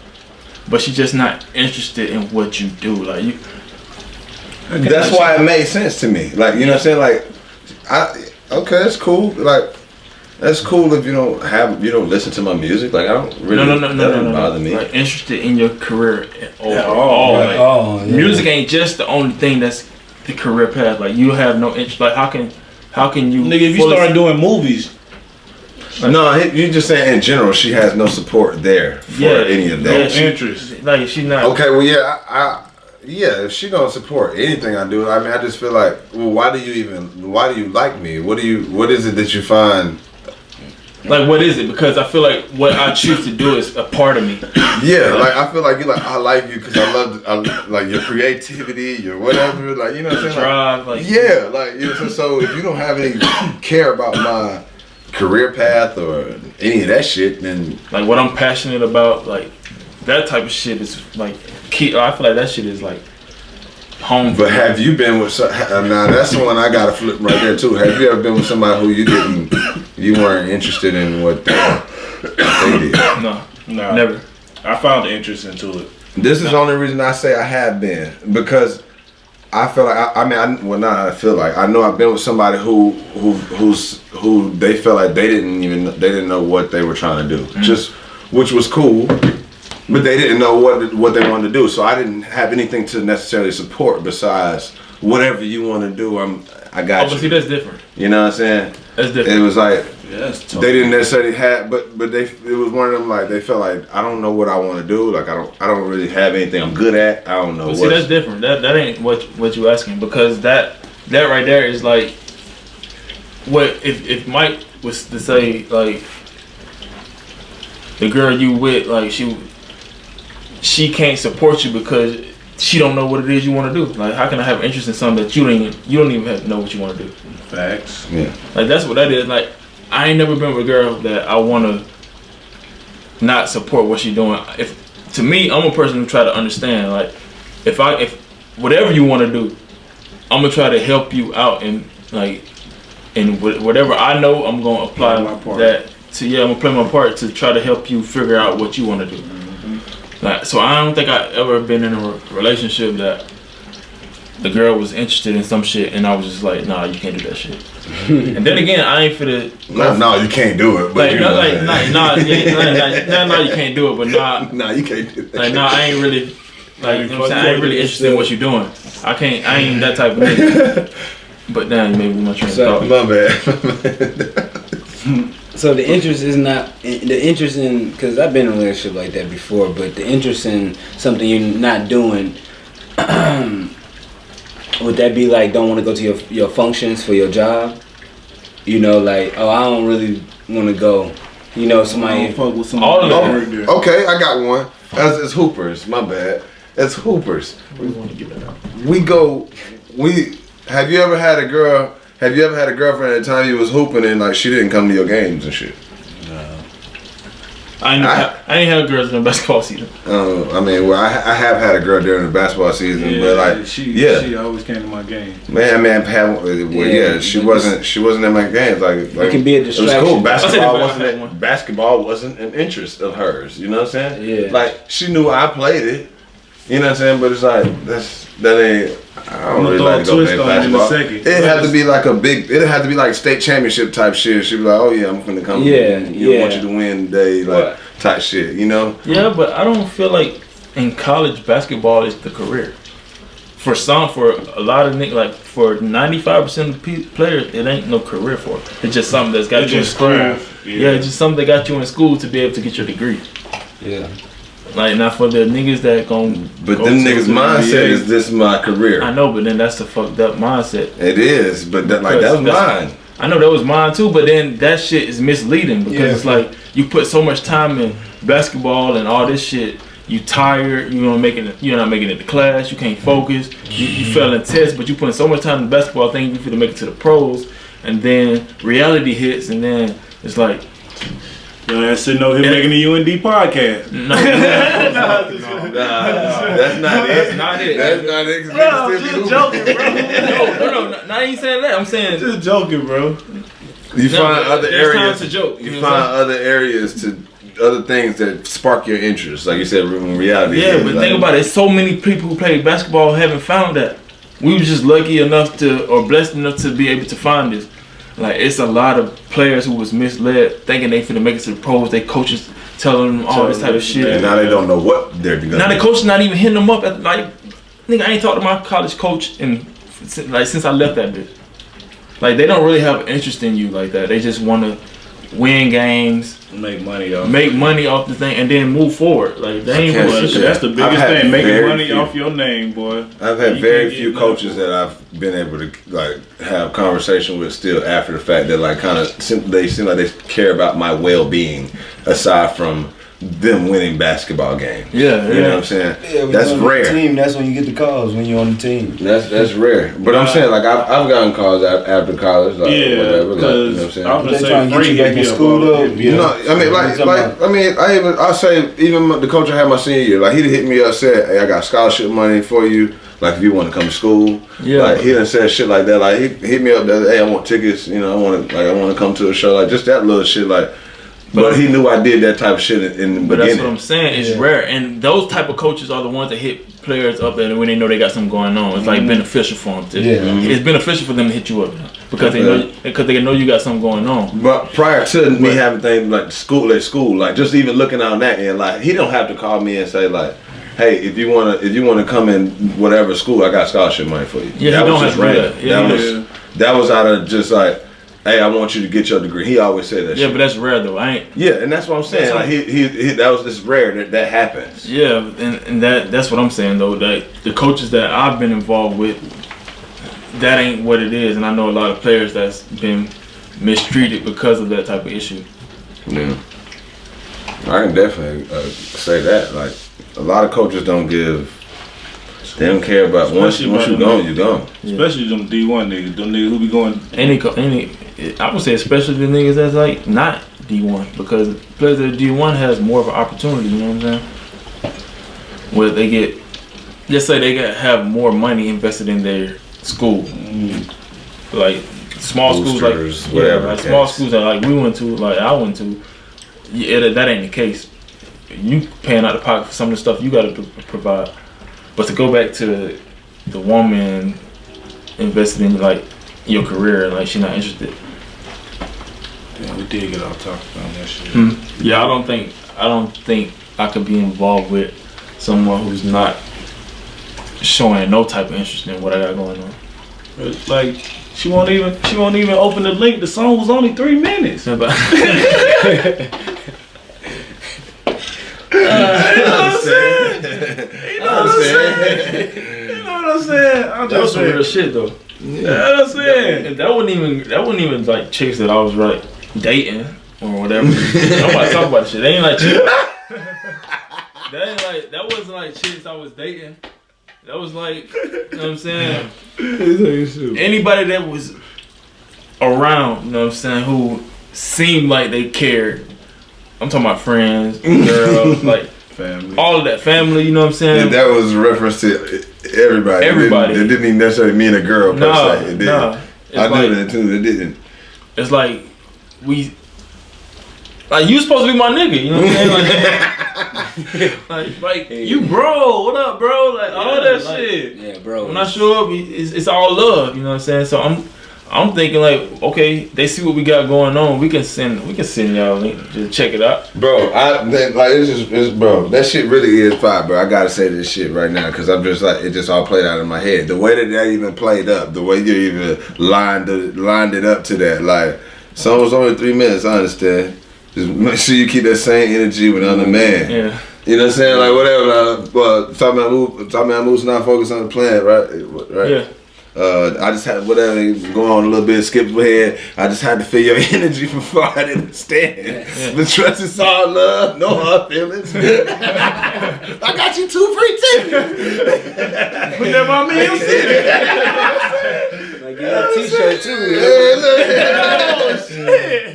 [SPEAKER 1] but she's just not interested in what you do. Like,
[SPEAKER 3] That's why it made sense to me. Like, you know what I'm saying? Like, okay, that's cool. Like, that's cool if you don't listen to my music. Like, I don't really. No, bother me.
[SPEAKER 1] Like, interested in your career overall. Music ain't just the only thing that's the career path. Like, you have no interest. Like, how can you?
[SPEAKER 4] Nigga, if you start doing movies.
[SPEAKER 3] No, you just saying in general, she has no support there for any of that.
[SPEAKER 1] No
[SPEAKER 4] interest.
[SPEAKER 1] Like, she's not.
[SPEAKER 3] Okay, well, if she don't support anything I do, I mean, I just feel like, well, why do you like me? What is it that you find?
[SPEAKER 1] Like, what is it? Because I feel like what I choose to do is a part of me.
[SPEAKER 3] Yeah, like, I feel like I like you because I like your creativity, your whatever, like, you know what I'm saying?
[SPEAKER 1] Drive,
[SPEAKER 3] like, yeah, like, you know, so if you don't have any care about my career path or any of that shit, then
[SPEAKER 1] like what I'm passionate about, like that type of shit is like key. I feel like that shit is like home.
[SPEAKER 3] But have you been with now that's the one I gotta flip right there too. Have you ever been with somebody who you weren't interested in what they did?
[SPEAKER 1] No, never.
[SPEAKER 4] I found interest into it.
[SPEAKER 3] This is the only reason I say I have been, because I feel like I know I've been with somebody who they felt like they didn't know what they were trying to do, which was cool, but they didn't know what they wanted to do. So I didn't have anything to necessarily support besides whatever you want to do. I got you.
[SPEAKER 1] But see, that's different.
[SPEAKER 3] You know what I'm saying?
[SPEAKER 1] That's different.
[SPEAKER 3] It was like
[SPEAKER 4] they
[SPEAKER 3] didn't necessarily have, but it was one of them, like, they felt like, I don't know what I want to do. Like, I don't really have anything I'm good at. I don't know.
[SPEAKER 1] But see, that's different. That ain't what you asking, because that right there is like, what if Mike was to say, like, the girl you with, like, she can't support you because she don't know what it is you want to do. Like, how can I have interest in something that you don't even have to know what you want to do?
[SPEAKER 4] Facts.
[SPEAKER 3] Yeah.
[SPEAKER 1] Like, that's what that is. Like, I ain't never been with a girl that I want to not support what she's doing. To me, I'm a person who try to understand. Like, if whatever you want to do, I'm gonna try to help you out and like and whatever I know, I'm gonna apply
[SPEAKER 4] my part.
[SPEAKER 1] that to I'm gonna play my part to try to help you figure out what you want to do. Like, so I don't think I ever been in a relationship that the girl was interested in some shit and I was just like, nah, you can't do that shit. And then again, I ain't finna.
[SPEAKER 3] No, you can't do it. But
[SPEAKER 1] Like, no, like, nah, you can't do it, but nah,
[SPEAKER 3] nah, you can't do that.
[SPEAKER 1] like, nah, I ain't really, like, you know what I'm saying? I ain't really interested in what you doing. I ain't that type of nigga. But now you made me my train of thought.
[SPEAKER 3] My bad.
[SPEAKER 2] So the interest is not the interest in, because I've been in a relationship like that before, but the interest in something you're not doing, would that be like don't want to go to your functions for your job? You know, like, oh, I don't really want to go. You know, somebody.
[SPEAKER 4] Fuck with
[SPEAKER 1] All of
[SPEAKER 4] somebody
[SPEAKER 1] that.
[SPEAKER 4] right there.
[SPEAKER 3] Okay, I got one. It's hoopers. My bad. It's hoopers.
[SPEAKER 1] We want to get that out.
[SPEAKER 3] Have you ever had a girl? Have you ever had a girlfriend at the time you was hooping and like she didn't come to your games and shit?
[SPEAKER 1] I ain't had girls in the basketball season.
[SPEAKER 3] I mean, well, I have had a girl during the basketball season, but like,
[SPEAKER 4] she always came to my game.
[SPEAKER 3] She wasn't in my games. Like
[SPEAKER 2] It can be a distraction.
[SPEAKER 3] It was cool.
[SPEAKER 1] I'll say
[SPEAKER 3] Basketball wasn't an interest of hers. You know what I'm saying?
[SPEAKER 2] Yeah.
[SPEAKER 3] Like she knew I played it. You know what I'm saying? But it's like that ain't. I don't really like to go play basketball. It had to be like a big. It had to be like state championship type shit. She'd be like, "Oh yeah, I'm gonna come.
[SPEAKER 2] Yeah,
[SPEAKER 3] I want you to win today, like type shit." You know?
[SPEAKER 1] Yeah, but I don't feel like in college basketball is the career. For a lot of niggas, like for 95% of the players, it ain't no career for it. It's just something that's got you in school. Yeah, it's just something that got you in school to be able to get your degree.
[SPEAKER 2] Yeah.
[SPEAKER 1] Like, not for the niggas that gon'.
[SPEAKER 3] But them niggas' mindset is this my career.
[SPEAKER 1] I know, but then that's the fucked up mindset.
[SPEAKER 3] It is, but that was mine.
[SPEAKER 1] I know that was mine too, but then that shit is misleading because it's like you put so much time in basketball and all this shit. You tired, you're not making it to class, you can't focus, you fail in tests, but you putting so much time in basketball thinking you finna make it to the pros, and then reality hits, and then it's like.
[SPEAKER 4] Your ass sitting over here making the UND podcast.
[SPEAKER 1] No,
[SPEAKER 3] that's not it.
[SPEAKER 1] That's not it.
[SPEAKER 3] That's not it.
[SPEAKER 4] Bro, I'm just joking, bro.
[SPEAKER 1] No, I ain't saying that. I'm saying
[SPEAKER 4] Just joking, bro.
[SPEAKER 3] You find other
[SPEAKER 1] there's
[SPEAKER 3] areas.
[SPEAKER 1] time to joke.
[SPEAKER 3] You find other areas other things that spark your interest, like you said, in reality.
[SPEAKER 1] Yeah, but think about it. So many people who play basketball haven't found that. We were just lucky enough or blessed enough to be able to find this. Like, it's a lot of players who was misled, thinking they finna make it to the pros. They coaches telling them all this type of shit.
[SPEAKER 3] And now they don't know what they're gonna
[SPEAKER 1] Now
[SPEAKER 3] do.
[SPEAKER 1] the coach not even hitting them up. Nigga, I ain't talked to my college coach since I left that bitch. Like, they don't really have an interest in you like that. They just want to win games,
[SPEAKER 4] make money
[SPEAKER 1] off the thing, and then move forward. Like, they ain't
[SPEAKER 3] can't
[SPEAKER 1] really
[SPEAKER 3] see
[SPEAKER 4] That's the biggest
[SPEAKER 3] I've had
[SPEAKER 4] thing, making
[SPEAKER 3] very
[SPEAKER 4] money
[SPEAKER 3] few.
[SPEAKER 4] off your name, boy.
[SPEAKER 3] I've had
[SPEAKER 4] You
[SPEAKER 3] very
[SPEAKER 4] can't
[SPEAKER 3] few
[SPEAKER 4] get
[SPEAKER 3] coaches that I've been able to like have conversation with still after the fact that like kind of they seem like they care about my well-being aside from them winning basketball games.
[SPEAKER 1] Yeah,
[SPEAKER 3] You know what I'm saying?
[SPEAKER 5] Yeah, when
[SPEAKER 3] that's
[SPEAKER 5] you're on the
[SPEAKER 3] rare.
[SPEAKER 5] team, that's when you get the calls when you're on the team.
[SPEAKER 3] That's rare. But I'm saying like I've gotten calls after college, like whatever. Like, you know what I'm saying?
[SPEAKER 4] I'm
[SPEAKER 5] They
[SPEAKER 4] gonna
[SPEAKER 5] trying to
[SPEAKER 4] say
[SPEAKER 5] get you back in school though.
[SPEAKER 3] You know, I mean, I'll say even the coach I had my senior year, like he hit me up, said, "Hey, I got scholarship money for you. Like if you want to come to school."
[SPEAKER 1] Yeah.
[SPEAKER 3] Like he done said shit like that. Like he hit me up the other day, "Hey, I want tickets. You know, I want to come to a show." Like just that little shit. Like, but he knew I did that type of shit in the
[SPEAKER 1] But
[SPEAKER 3] beginning.
[SPEAKER 1] that's what I'm saying. It's rare, and those type of coaches are the ones that hit players up, and when they know they got something going on, it's like beneficial for them. It's beneficial for them to hit you up because they know you got something going on.
[SPEAKER 3] But prior to me having things like school, like just even looking on that end, like he don't have to call me and say like, "Hey, if you wanna come in whatever school, I got scholarship money for you."
[SPEAKER 1] Yeah,
[SPEAKER 3] that
[SPEAKER 1] he
[SPEAKER 3] was
[SPEAKER 1] don't
[SPEAKER 3] just
[SPEAKER 1] have to do
[SPEAKER 3] random.
[SPEAKER 1] that. Yeah,
[SPEAKER 3] That was out of just like, "Hey, I want you to get your degree." He always said that.
[SPEAKER 1] Yeah,
[SPEAKER 3] shit.
[SPEAKER 1] but that's rare though. Yeah,
[SPEAKER 3] and that's what I'm saying. Like he that was just rare that happens.
[SPEAKER 1] Yeah, and that's what I'm saying though. That the coaches that I've been involved with, that ain't what it is, and I know a lot of players that's been mistreated because of that type of issue.
[SPEAKER 3] Yeah, I can definitely say that. Like a lot of coaches don't give. They don't care about once you gone, you gone.
[SPEAKER 4] Especially them D1 niggas, them niggas who be going.
[SPEAKER 1] Any, I would say especially the niggas that's like not D1, because players that are D1 has more of an opportunity. You know what I'm saying? Where they get, just say they have more money invested in their school. Like small schools
[SPEAKER 3] Boosters,
[SPEAKER 1] like
[SPEAKER 3] whatever
[SPEAKER 1] like
[SPEAKER 3] the
[SPEAKER 1] small
[SPEAKER 3] case.
[SPEAKER 1] schools that like we went to, like I went to, that ain't the case. You paying out of pocket for some of the stuff you got to provide, but to go back to the woman invested in like your career and like she's not interested.
[SPEAKER 4] Yeah, we did get off topic on that shit.
[SPEAKER 1] Yeah, I don't think I could be involved with someone who's not showing no type of interest in what I got going on.
[SPEAKER 4] It's like she won't even open the link. The song was only 3 minutes.
[SPEAKER 1] Yeah, but
[SPEAKER 4] You know what I'm saying? You know what I'm saying? I'm
[SPEAKER 1] that was
[SPEAKER 4] just
[SPEAKER 1] some real
[SPEAKER 4] saying.
[SPEAKER 1] shit though.
[SPEAKER 4] You know what I'm saying?
[SPEAKER 1] That wasn't even like chicks that I was like dating or whatever. Nobody talk about this shit. They ain't like chicks. That wasn't like chicks I was dating. That was like, you know what I'm saying? Anybody that was around, you know what I'm saying, who seemed like they cared. I'm talking about friends, girls, like
[SPEAKER 4] Family.
[SPEAKER 1] all of that, family, you know what I'm saying?
[SPEAKER 3] And that was a reference to everybody.
[SPEAKER 1] Everybody.
[SPEAKER 3] It didn't even necessarily mean a girl per se. It didn't.
[SPEAKER 1] Nah.
[SPEAKER 3] I knew that too. It didn't.
[SPEAKER 1] It's like you supposed to be my nigga, you know what I'm saying? Like you bro, what up, bro? Like all that
[SPEAKER 2] like,
[SPEAKER 1] shit.
[SPEAKER 2] Yeah, bro.
[SPEAKER 1] When I show up, it's all love, you know what I'm saying? So I'm thinking like, okay, they see what we got going on. We can send y'all a link, just check it out.
[SPEAKER 3] Bro, bro, that shit really is fire, bro. I gotta say this shit right now because I'm just like, it just all played out in my head. The way that even played up, the way you even lined it up to that, like, song was only 3 minutes, I understand. Just make sure you keep that same energy with another man.
[SPEAKER 1] Yeah.
[SPEAKER 3] You know what I'm saying? Like, whatever. Talking about moves, not focus on the plan, right?
[SPEAKER 1] Yeah.
[SPEAKER 3] I just had whatever go on a little bit, skip ahead. I just had to feel your energy before I didn't stand.
[SPEAKER 1] Yeah.
[SPEAKER 3] But trust is all love, no hard feelings. I got you 2 free tickets.
[SPEAKER 1] Put that on me, I'm sitting.
[SPEAKER 2] Like, get a t-shirt too.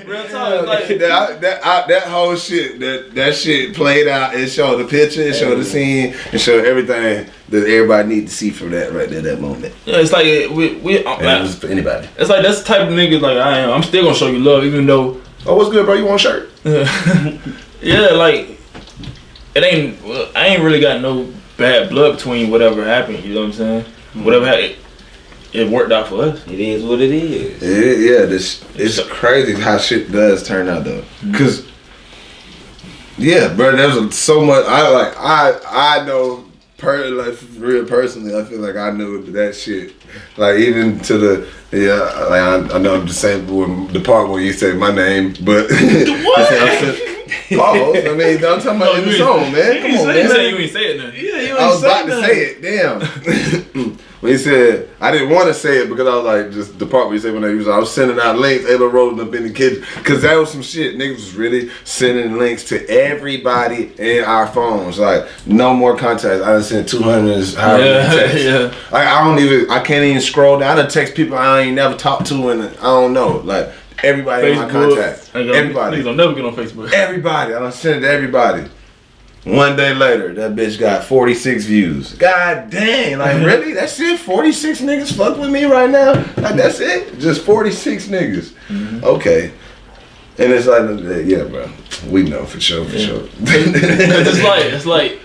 [SPEAKER 1] Real talk, like
[SPEAKER 3] that whole shit, that shit played out. It showed the picture, it showed the scene, it showed everything that everybody need to see from that right there, that moment.
[SPEAKER 1] yeah, it's like we
[SPEAKER 3] And it was for anybody.
[SPEAKER 1] it's like that's the type of niggas like I am. I'm still gonna show you love, even though
[SPEAKER 3] Oh, what's good, bro? You want a shirt?
[SPEAKER 1] yeah, like I ain't really got no bad blood between whatever happened. You know what I'm saying? Whatever happened, it worked out for us.
[SPEAKER 2] It is what it is.
[SPEAKER 3] It's crazy how shit does turn out though. Cause yeah, bro, there's so much. I know real personally. I feel like I knew that shit. Like even to the like I know I'm just saying the part where you say my name, but what? Pause. I mean, I'm talking about in the song, man. Come on, man.
[SPEAKER 1] You say you ain't say it then.
[SPEAKER 4] Yeah, you
[SPEAKER 3] I was about to say it. Damn. When he said, I didn't want to say it because I was like, just the part where he said when I was sending out links, Ayla rolling up in the kitchen. Because that was some shit. Niggas was really sending links to everybody in our phones. Like, no more contacts. I done sent 200 texts.
[SPEAKER 1] Yeah.
[SPEAKER 3] Like, I can't even scroll down. I done text people I ain't never talked to and I don't know. Like, everybody in my contact. Everybody.
[SPEAKER 1] Niggas don't never get on Facebook.
[SPEAKER 3] Everybody. I done sent it to everybody. One day later, that bitch got 46 views. God dang, like really? That's it? 46 niggas fuck with me right now? Like that's it? Just 46 niggas. Okay. And it's like, yeah, bro. We know for sure.
[SPEAKER 1] it's like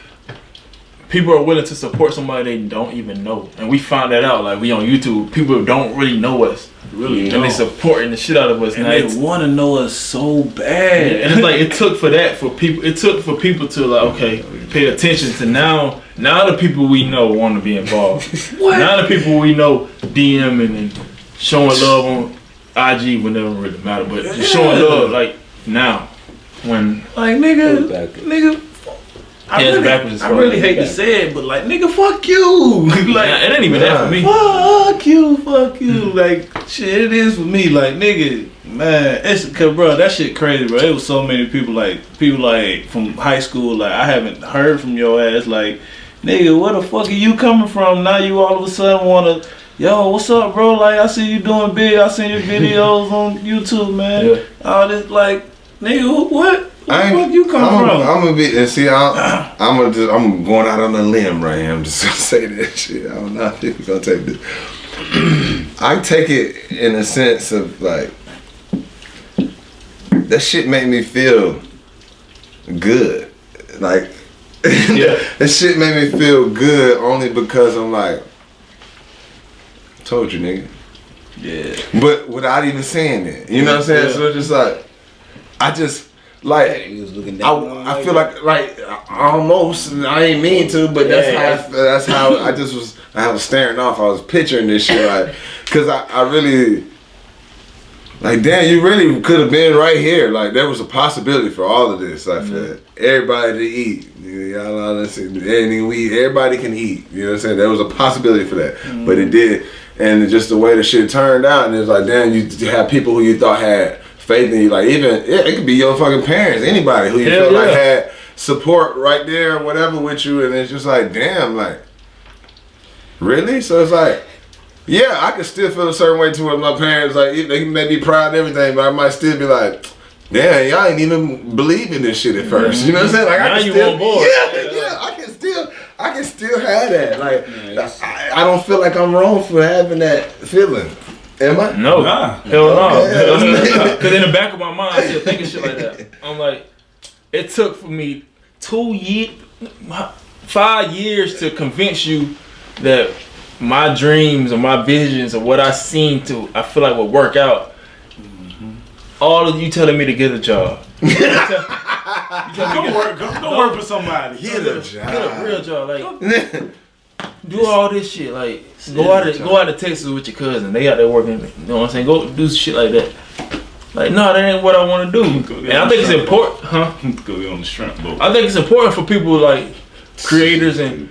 [SPEAKER 1] people are willing to support somebody they don't even know. And we found that out. Like we on YouTube, people don't really know us.
[SPEAKER 4] Really
[SPEAKER 1] And they supporting the shit out of us.
[SPEAKER 4] And
[SPEAKER 1] now
[SPEAKER 4] they want to know us so bad.
[SPEAKER 1] and it's like it took for people to like, okay, pay attention to now the people we know want to be involved. Now the people we know DMing and showing love on IG when it don't really matter, but just showing love like now when
[SPEAKER 4] Like nigga, I really hate to say it, but like nigga, fuck you. Like
[SPEAKER 1] it ain't even that for me.
[SPEAKER 4] fuck you. Like shit, it is for me. Like nigga, man, it's cause bro, that shit crazy, bro. It was so many people like from high school. Like I haven't heard from your ass. Like nigga, where the fuck are you coming from? Now you all of a sudden wanna. Yo, what's up, bro? Like, I see you doing big. I seen your videos on YouTube, man.
[SPEAKER 1] Yeah.
[SPEAKER 4] All this, like, nigga, what? Where the fuck you come from?
[SPEAKER 3] I'm gonna be and see. I'm going out on a limb right here. I'm just gonna say that shit. I don't know if people gonna take this. I take it in a sense of like, that shit made me feel good. Like, that shit made me feel good only because I'm like, told you, nigga.
[SPEAKER 4] Yeah.
[SPEAKER 3] But without even saying it, you know what I'm saying?
[SPEAKER 1] Yeah.
[SPEAKER 3] So it's just like, I just like,
[SPEAKER 2] He was looking down.
[SPEAKER 3] I feel like almost, I ain't mean to, but that's how I just was. I was staring off. I was picturing this shit, like, cause I really, like, damn, you really could have been right here. Like, there was a possibility for all of this. Like, for everybody to eat. Y'all know, anything we eat, everybody can eat. You know what I'm saying? There was a possibility for that, but it did, and just the way the shit turned out, and it's like, damn, you have people who you thought had faith in you, like even it could be your fucking parents, anybody who you feel like had support right there or whatever with you, and it's just like, damn, like, really? So it's like, yeah, I could still feel a certain way towards my parents, like they may be proud and everything, but I might still be like, damn, y'all ain't even believe in this shit at first. You know what I'm saying? Like,
[SPEAKER 1] now
[SPEAKER 3] I can
[SPEAKER 1] you
[SPEAKER 3] still,
[SPEAKER 1] on board.
[SPEAKER 3] yeah, I can still have that. Like, I don't feel like I'm wrong for having that feeling. Am I?
[SPEAKER 1] No.
[SPEAKER 4] Nah.
[SPEAKER 1] Hell no. Because in the back of my mind, I'm still thinking shit like that. I'm like, it took for me 5 years to convince you that my dreams or my visions or what I seen I feel like would work out. All of you telling me to get a job.
[SPEAKER 4] Go work for somebody.
[SPEAKER 3] Get a job.
[SPEAKER 1] Get a real job. Like, do all this shit. Like, go out to Texas with your cousin. They out there working. You know what I'm saying? Go do shit like that. Like, no, that ain't what I want to do. And I think it's important, huh?
[SPEAKER 4] Go be on the shrimp boat.
[SPEAKER 1] I think it's important for people like creators and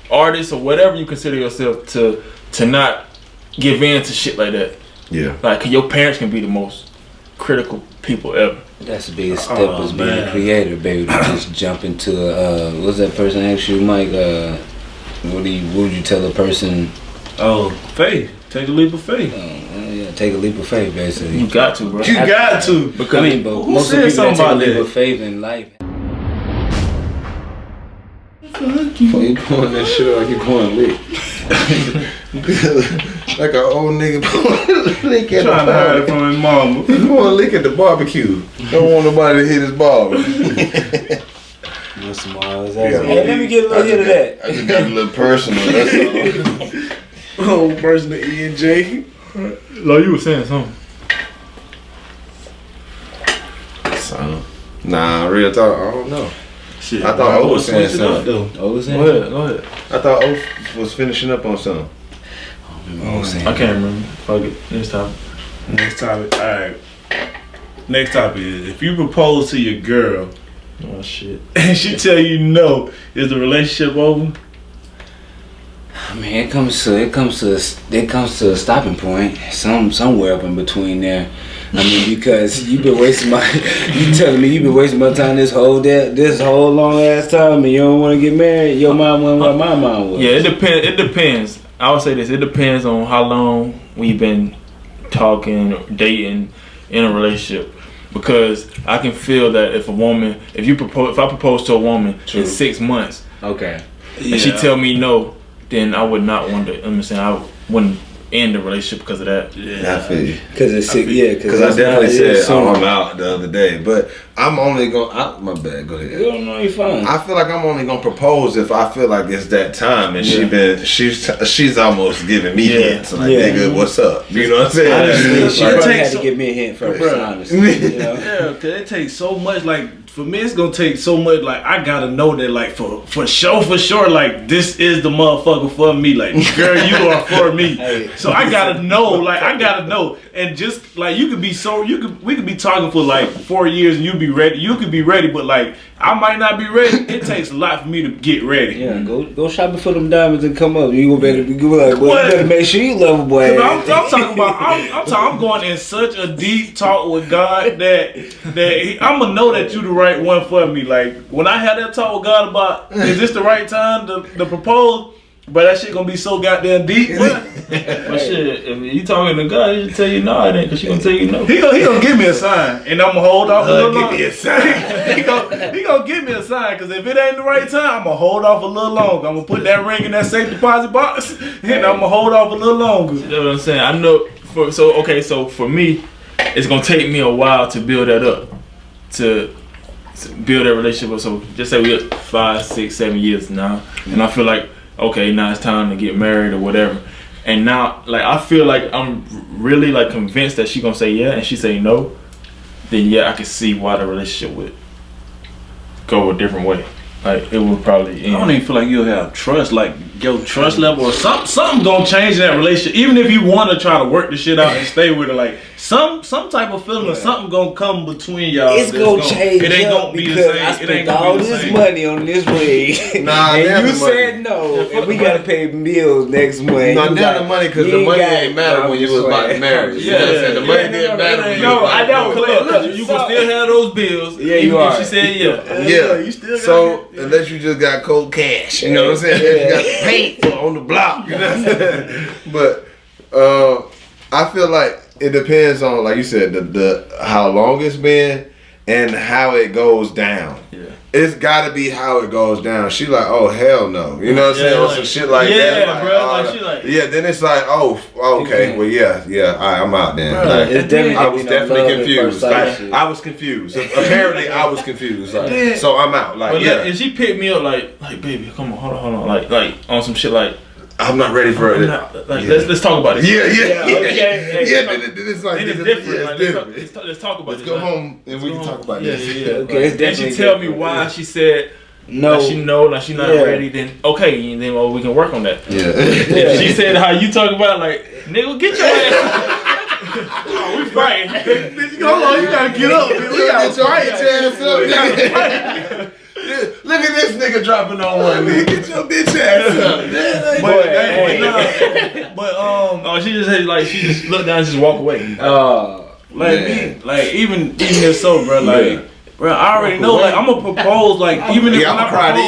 [SPEAKER 1] artists or whatever you consider yourself to not give in to shit like that.
[SPEAKER 3] Yeah.
[SPEAKER 1] Like, 'cause your parents can be the most critical people ever.
[SPEAKER 2] That's the biggest step is being a creator, baby. To just jump into what's that person asked you, Mike? What would you tell a person?
[SPEAKER 4] Oh, faith. Take a leap of faith.
[SPEAKER 2] Yeah, take a leap of faith, basically.
[SPEAKER 1] You got to, bro.
[SPEAKER 4] You got to.
[SPEAKER 2] Because I mean, but
[SPEAKER 4] who
[SPEAKER 2] most
[SPEAKER 4] said
[SPEAKER 2] of the people that take a
[SPEAKER 4] something
[SPEAKER 2] leap
[SPEAKER 4] about
[SPEAKER 2] of faith in life.
[SPEAKER 3] Well, you pouring that shit like you pouring lick. Like an old nigga pouring lick at
[SPEAKER 4] Trying to hide it from his mama.
[SPEAKER 3] He pouring lick at the barbecue. Don't want nobody to hit his ball.
[SPEAKER 2] Hey, let me get a little hit of that.
[SPEAKER 3] I just got a little personal, that's all.
[SPEAKER 4] Old person to E and J.
[SPEAKER 1] Lo, you were saying something.
[SPEAKER 3] So, nah, real talk, I don't know.
[SPEAKER 4] Shit,
[SPEAKER 3] I thought O was saying
[SPEAKER 4] switch it up,
[SPEAKER 3] something.
[SPEAKER 4] though.
[SPEAKER 2] Oh, was
[SPEAKER 1] Go ahead.
[SPEAKER 3] I thought O was finishing up on something.
[SPEAKER 1] I can't remember. Fuck it. Next time.
[SPEAKER 4] Next topic. All right. Next topic is, if you propose to your girl
[SPEAKER 1] Oh shit.
[SPEAKER 4] and she tell you no, is the relationship over?
[SPEAKER 2] I mean, it comes to a stopping point, somewhere up in between there. I mean, because you telling me you've been wasting my time this whole long ass time, and you don't want to get married. Your mom went where my mom was.
[SPEAKER 1] Yeah, it depends. I would say this. It depends on how long we've been talking, or dating, in a relationship. Because I can feel that if I propose to a woman in 6 months,
[SPEAKER 2] Okay.
[SPEAKER 1] and she tell me no, then I would not want to. I wouldn't end the relationship because of that.
[SPEAKER 3] Yeah, I feel you.
[SPEAKER 2] Because it's sick. Yeah.
[SPEAKER 3] Because I definitely said, I'm out the other day. But I'm only going, my bad, go ahead.
[SPEAKER 2] You don't know, you're fine.
[SPEAKER 3] I feel like I'm only gonna propose if I feel like it's that time, and she's almost giving me hints like, nigga, what's up? You know what I'm saying?
[SPEAKER 2] Honestly, she
[SPEAKER 3] Like,
[SPEAKER 2] probably had to give me a hint first, honestly. You know?
[SPEAKER 4] Yeah, cause it takes so much. Like for me, it's gonna take so much. Like I gotta know that, like for sure, like this is the motherfucker for me. Like girl, you are for me. So I gotta know. Like I gotta know. And just like we could be talking for like 4 years and you be ready. You could be ready, but like I might not be ready. It takes a lot for me to get ready.
[SPEAKER 2] Yeah, go shopping for them diamonds and come up. You better be good. Like, well, you better make sure you love a boy.
[SPEAKER 4] I'm talking about. I'm going in such a deep talk with God that I'm gonna know that you the right one for me. Like when I had that talk with God about is this the right time to propose, But that shit gonna be so goddamn deep.
[SPEAKER 1] But shit, if you talking to God, he should tell you no, it ain't, because she gonna tell you no.
[SPEAKER 4] He gonna give me a sign, and I'm gonna hold off a little
[SPEAKER 3] Give
[SPEAKER 4] longer.
[SPEAKER 3] me a sign.
[SPEAKER 4] he gonna give me a sign, because if it ain't the right time, I'm gonna hold off a little longer. I'm gonna put that ring in that safe deposit box, and I'm gonna hold off a little longer.
[SPEAKER 1] You know what I'm saying? I know. So for me, it's gonna take me a while to build that up, to build that relationship. So just say we're 5, 6, 7 years now, and I feel like, okay, now it's time to get married or whatever. And now, like, I feel like I'm really like convinced that she gonna say yeah, and she say no. Then yeah, I can see why the relationship would go a different way. Like, it would probably end.
[SPEAKER 4] I don't even feel like you'll have trust, like your trust level or something gonna change in that relationship. Even if you want to try to work the shit out and stay with her, like some type of feeling or something gonna come between y'all.
[SPEAKER 2] It's gonna change.
[SPEAKER 4] It ain't gonna be the same.
[SPEAKER 2] I spent all this money on this ring.
[SPEAKER 3] Nah,
[SPEAKER 2] and you said no, and we gotta pay bills next month.
[SPEAKER 3] No, down the money, because the money ain't matter when you was about to marry. You know what I'm saying? The money didn't matter when you
[SPEAKER 1] No,
[SPEAKER 3] was
[SPEAKER 1] I
[SPEAKER 3] about to
[SPEAKER 1] don't.
[SPEAKER 3] marry.
[SPEAKER 1] Look, you can still have those bills.
[SPEAKER 2] Yeah,
[SPEAKER 1] even
[SPEAKER 2] you
[SPEAKER 1] if
[SPEAKER 2] are.
[SPEAKER 1] she said yeah.
[SPEAKER 3] Yeah,
[SPEAKER 4] you still
[SPEAKER 3] so unless you just got cold cash, you know what I'm saying? You got the paint on the block, you know what I'm saying? But I feel like it depends on, like you said, the how long it's been and how it goes down.
[SPEAKER 1] Yeah.
[SPEAKER 3] It's gotta be how it goes down. She like, oh hell no, you know what I'm saying? Or some shit like that.
[SPEAKER 1] Yeah,
[SPEAKER 3] Like,
[SPEAKER 1] bro.
[SPEAKER 3] oh,
[SPEAKER 1] Like, she like.
[SPEAKER 3] yeah, then it's like, oh, okay, well, yeah, all right, I'm out then. Like,
[SPEAKER 2] It's definitely
[SPEAKER 3] I was definitely confused. Like,
[SPEAKER 2] Shit.
[SPEAKER 3] I was confused. Apparently, I was confused. Like, so I'm out. Like,
[SPEAKER 1] But
[SPEAKER 3] yeah,
[SPEAKER 1] and she picked me up like, baby, come on, hold on, like on some shit like.
[SPEAKER 3] I'm not ready for
[SPEAKER 1] I'm
[SPEAKER 3] it.
[SPEAKER 1] not, like, let's talk about this.
[SPEAKER 3] Yeah.
[SPEAKER 1] Okay.
[SPEAKER 3] It's like
[SPEAKER 1] Then it's
[SPEAKER 3] this.
[SPEAKER 1] different.
[SPEAKER 3] Yeah,
[SPEAKER 1] Like,
[SPEAKER 3] it's different.
[SPEAKER 1] let's talk about
[SPEAKER 3] Let's
[SPEAKER 1] this.
[SPEAKER 3] go
[SPEAKER 1] Like,
[SPEAKER 3] home and we can talk about
[SPEAKER 1] Yeah,
[SPEAKER 3] this.
[SPEAKER 1] yeah.
[SPEAKER 2] Okay, it's
[SPEAKER 1] Then she
[SPEAKER 2] definitely
[SPEAKER 1] tell me
[SPEAKER 2] different.
[SPEAKER 1] why she said
[SPEAKER 2] No,
[SPEAKER 1] like she know, like she not
[SPEAKER 2] Yeah.
[SPEAKER 1] ready. Then okay, and then we can work on that.
[SPEAKER 3] Yeah.
[SPEAKER 1] If she said how you talk about, like, nigga, get your ass. We fighting.
[SPEAKER 4] Hold on, you gotta get up.
[SPEAKER 3] We gotta fight. Look at this nigga dropping on one nigga. Get your bitch ass up.
[SPEAKER 1] Oh, she just had, like, she just looked down and just walk away.
[SPEAKER 4] Like even if so, bro, like. Bro, I already know. Like, I'm gonna propose. Like, even if
[SPEAKER 3] I'm
[SPEAKER 4] I
[SPEAKER 3] cried